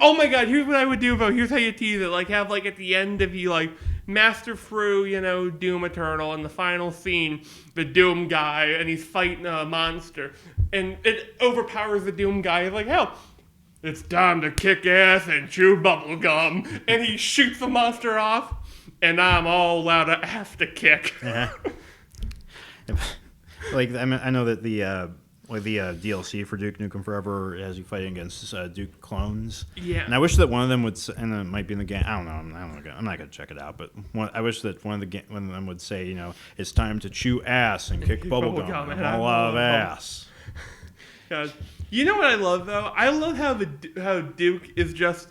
Oh my God! Here's what I would do, though. Here's how you tease it. Have at the end of you master through Doom Eternal, and the final scene, the Doom guy, and he's fighting a monster, and it overpowers the Doom guy. He's hell. It's time to kick ass and chew bubble gum, and he shoots the monster off, and I'm all out of ass to kick. Uh-huh. I know that the DLC for Duke Nukem Forever has you fighting against Duke clones. Yeah. And I wish that one of them would, and it might be in the game. I don't know. I'm not gonna check it out. But I wish that one of them would say, it's time to chew ass and kick bubblegum. I'm all out of ass. God. You know what I love though? I love how Duke is just.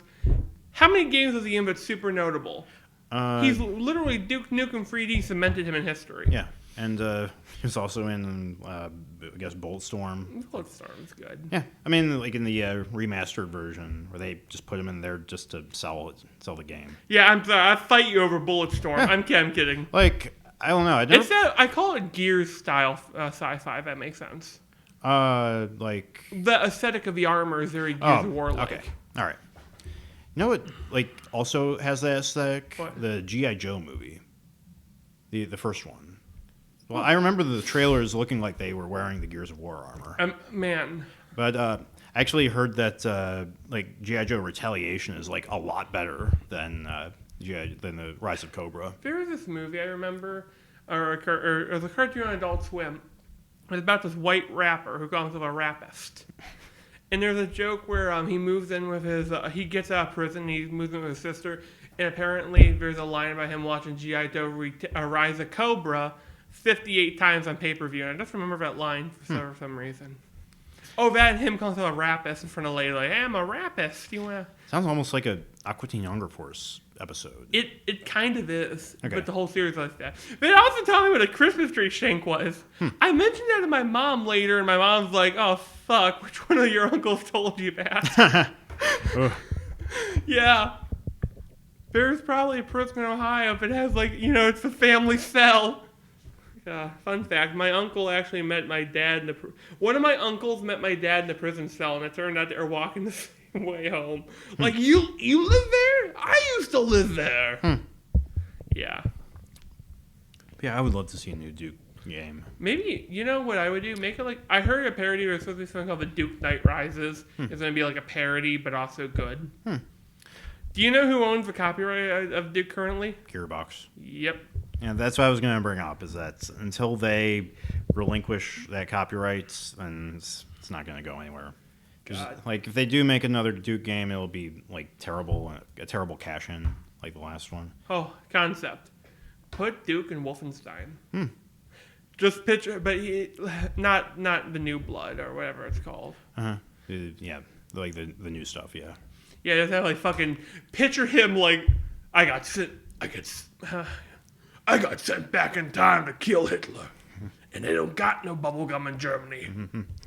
How many games was he in? But super notable. He's literally Duke Nukem 3D cemented him in history. Yeah. And he was also in, I guess, Bulletstorm. Bulletstorm's good. Yeah, I mean, in the remastered version, where they just put him in there just to sell the game. Yeah, I'm sorry. I fight you over Bulletstorm. Yeah. I'm kidding. I don't know. I call it Gears style sci-fi. If that makes sense. The aesthetic of the armor is very Gears of War like. Okay, all right. You know what? Also has that aesthetic. What? The G.I. Joe movie, the first one. Well, I remember the trailers looking like they were wearing the Gears of War armor. Man. But I actually heard that G.I. Joe Retaliation is a lot better than the Rise of Cobra. There was this movie I remember, or the cartoon on Adult Swim. It was about this white rapper who calls himself a rapist. And there's a joke where he moves in with he gets out of prison, he moves in with his sister, and apparently there's a line about him watching G.I. Joe Rise of Cobra 58 times on pay-per-view, and I just remember that line for some reason. Oh, that and him calling himself a rapist in front of a lady, hey, I'm a rapist. You wanna? Sounds almost like a Aqua Teen Hunger Force episode. It kind of is, okay. But the whole series like that. But also tell me what a Christmas tree shank was. I mentioned that to my mom later, and my mom's like, oh, fuck, which one of your uncles told you that? Yeah. There's probably a prison in Ohio, but it has it's the family cell. Fun fact, my uncle actually met my dad one of my uncles met my dad in the prison cell, and it turned out they were walking the same way home. You live there? I used to live there. Yeah. Yeah, I would love to see a new Duke game. Maybe, you know what I would do? Make it like, I heard a parody, there's supposed to be something called the Duke Knight Rises. It's going to be like a parody, but also good. Do you know who owns the copyright of Duke currently? Gearbox. Yep. And that's what I was going to bring up, is that until they relinquish that copyright, then it's not going to go anywhere. Like, if they do make another Duke game, it'll be, like, a terrible cash-in, like the last one. Oh, concept. Put Duke in Wolfenstein. Just picture, but not the New Blood or whatever it's called. Yeah, like the new stuff, yeah. Yeah, just have like fucking picture him like I got sent back in time to kill Hitler, and they don't got no bubblegum in Germany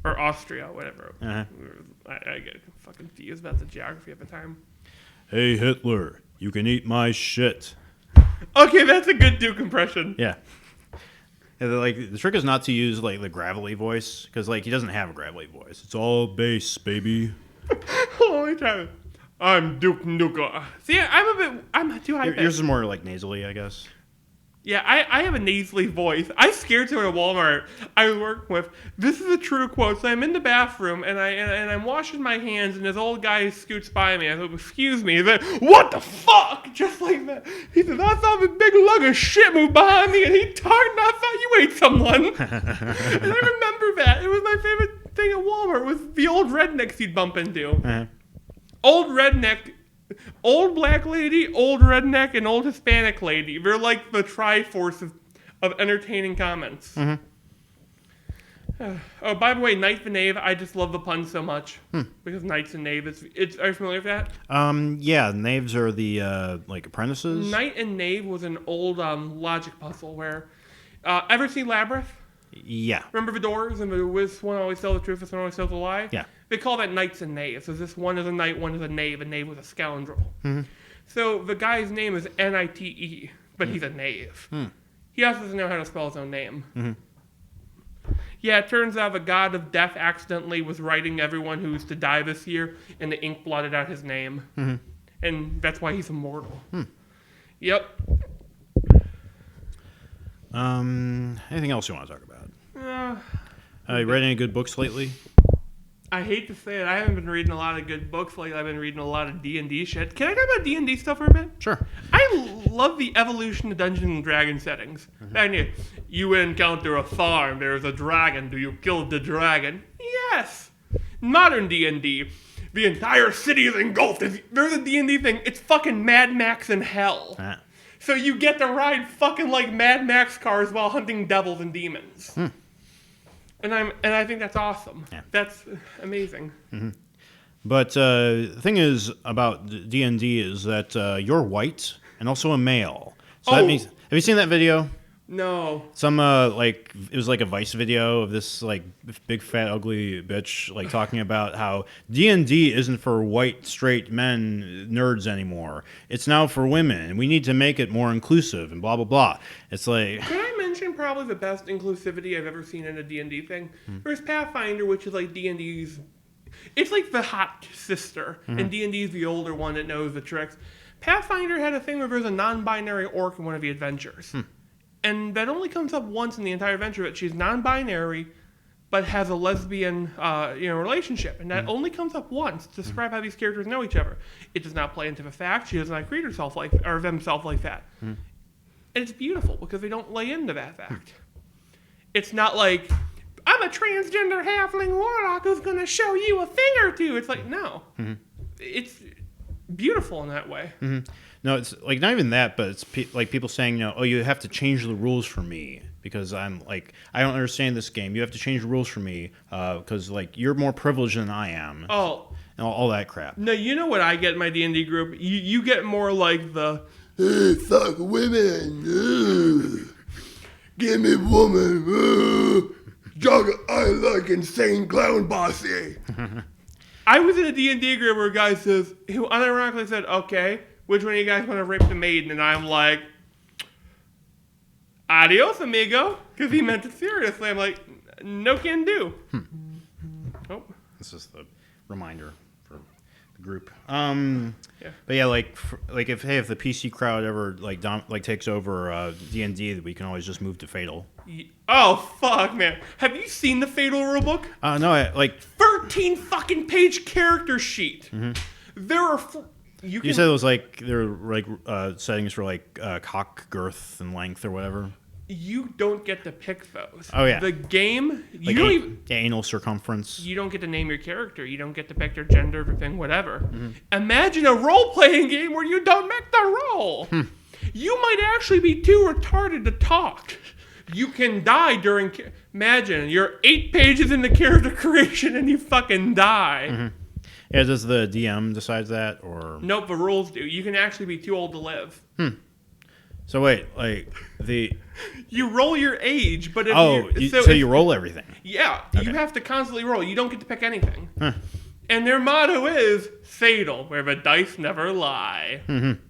or Austria, whatever. I get fucking confused about the geography at the time. Hey Hitler, you can eat my shit. Okay, that's a good Duke impression. Yeah. Like, the trick is not to use like the gravelly voice, because like he doesn't have a gravelly voice. It's all bass, baby. Holy time. I'm Duke Nukem. See, I'm too high pitched. Yours is more like nasally, I guess. Yeah, I have a nasally voice. I scared someone at Walmart I was working with. This is a true quote. So I'm in the bathroom and I'm washing my hands, and this old guy scoots by me. I said, "Excuse me." He's like, "What the fuck?" Just like that. He said, "I saw this big lug of shit move behind me, and he talked, and I thought you ate someone." And I remember that. It was my favorite thing at Walmart was the old rednecks you'd bump into. Old redneck. Old black lady, old redneck, and old Hispanic lady. They're like the triforce of entertaining comments. Oh, by the way, Knight and Knave, I just love the pun so much. Because Knights and Knave, are you familiar with that? Yeah, Knaves are the, like, apprentices. Knight and Knave was an old logic puzzle where... ever seen Labyrinth? Yeah. Remember the doors and this one always tells the truth, this one always tells a lie? Yeah. They call that Knights and Knaves. So this one is a knight, one is a knave, and knave was a scoundrel. So the guy's name is Nite, but he's a knave. He also doesn't know how to spell his own name. Yeah, it turns out the god of death accidentally was writing everyone who's to die this year, and the ink blotted out his name. And that's why he's immortal. Yep. Anything else you want to talk about? You read any good books lately? I hate to say it, I haven't been reading a lot of good books lately. I've been reading a lot of D&D shit. Can I talk about D&D stuff for a bit? Sure. I love the evolution of Dungeons and Dragons settings. You encounter a farm, there's a dragon, do you kill the dragon? Yes! Modern D&D, the entire city is engulfed. There's a D&D thing, it's fucking Mad Max in hell. So you get to ride fucking like Mad Max cars while hunting devils and demons. And I think that's awesome. Yeah. That's amazing. But the thing is about D&D is that you're white and also a male. So that means, have you seen that video? No. Some like it was like a Vice video of this like big fat ugly bitch like talking about how D&D isn't for white straight men nerds anymore. It's now for women. We need to make it more inclusive and blah blah blah. It's like, could I mention probably the best inclusivity I've ever seen in a D&D thing? There's Pathfinder, which is like D&D's. It's like the hot sister, and D&D's the older one that knows the tricks. Pathfinder had a thing where there's a non-binary orc in one of the adventures. And that only comes up once in the entire adventure, that she's non-binary, but has a lesbian, relationship. And that only comes up once to describe how these characters know each other. It does not play into the fact she does not treat herself like, or themselves like that. And it's beautiful because they don't lay into that fact. It's not like, I'm a transgender halfling warlock who's going to show you a thing or two. It's like, no. It's beautiful in that way. No, it's like not even that, but it's like people saying, oh, you have to change the rules for me because I'm like, I don't understand this game. You have to change the rules for me because like you're more privileged than I am. Oh, and all that crap. No, you know what I get in my D&D group? You get more like the, hey, fuck women. Give me woman. Jogger, I like insane clown bossy. I was in a D&D group where a guy says, who unironically said, okay, which one of you guys want to rape the maiden? And I'm like, adios, amigo. Because he meant it seriously. I'm like, no can do. This is the reminder for the group. Yeah. But yeah, if the PC crowd ever takes over D&D, we can always just move to Fatal. Oh fuck, man! Have you seen the Fatal rulebook? No, 13 fucking page character sheet. Mm-hmm. There are. You said it was there were settings for cock girth and length or whatever. You don't get to pick those. Oh yeah. The game, you don't even, anal circumference. You don't get to name your character. You don't get to pick their gender, everything, whatever. Mm-hmm. Imagine a role-playing game where you don't make the role. You might actually be too retarded to talk. You can die during. Imagine you're 8 pages into character creation and you fucking die. Mm-hmm. Yeah, does the DM decide that or? Nope, the rules do. You can actually be too old to live. So wait, you roll your age, but if so you roll everything. Yeah, okay. You have to constantly roll. You don't get to pick anything. Huh. And their motto is fatal, where the dice never lie. Mm-hmm.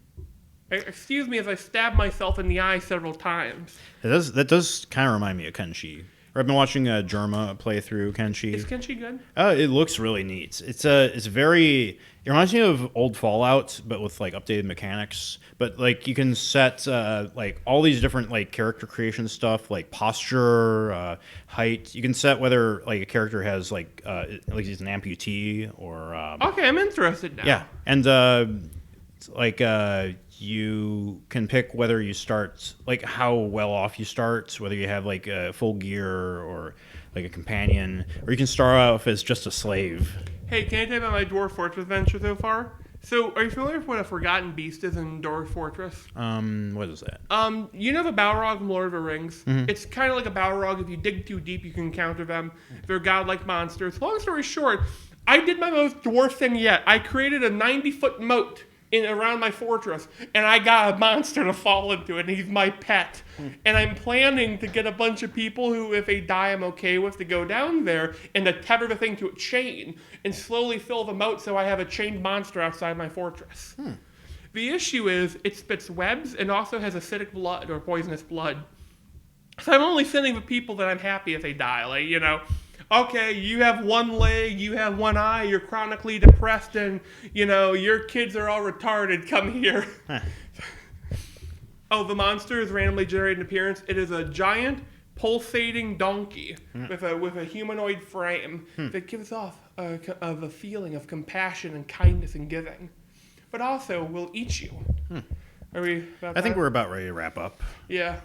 Excuse me as I stab myself in the eye several times. That does kind of remind me of Kenshi. I've been watching Germa play through Kenshi. Is Kenshi good? It looks really neat. It's very. It reminds me of old Fallout, but with updated mechanics. But you can set all these different character creation stuff, like posture, height. You can set whether a character has he's an amputee or. Okay, I'm interested now. Yeah, and you can pick whether you start how well off you start, whether you have a full gear or a companion, or you can start off as just a slave. Hey, can I tell you about my Dwarf Fortress adventure so far? So, are you familiar with what a Forgotten Beast is in Dwarf Fortress? What is that? You know the Balrog from Lord of the Rings? Mm-hmm. It's kind of like a Balrog. If you dig too deep, you can encounter them. They're godlike monsters. Long story short, I did my most dwarf thing yet. I created a 90-foot moat around my fortress, and I got a monster to fall into it, and he's my pet. And I'm planning to get a bunch of people who, if they die, I'm okay with, to go down there and to tether the thing to a chain and slowly fill the moat so I have a chained monster outside my fortress. The issue is it spits webs and also has acidic blood or poisonous blood. So I'm only sending the people that I'm happy if they die. Okay, you have one leg, you have one eye, you're chronically depressed, and, your kids are all retarded. Come here. Oh, the monster is randomly generated in appearance. It is a giant pulsating donkey with a humanoid frame that gives off a feeling of compassion and kindness and giving, but also will eat you. Are we? I think we're about ready to wrap up. Yeah.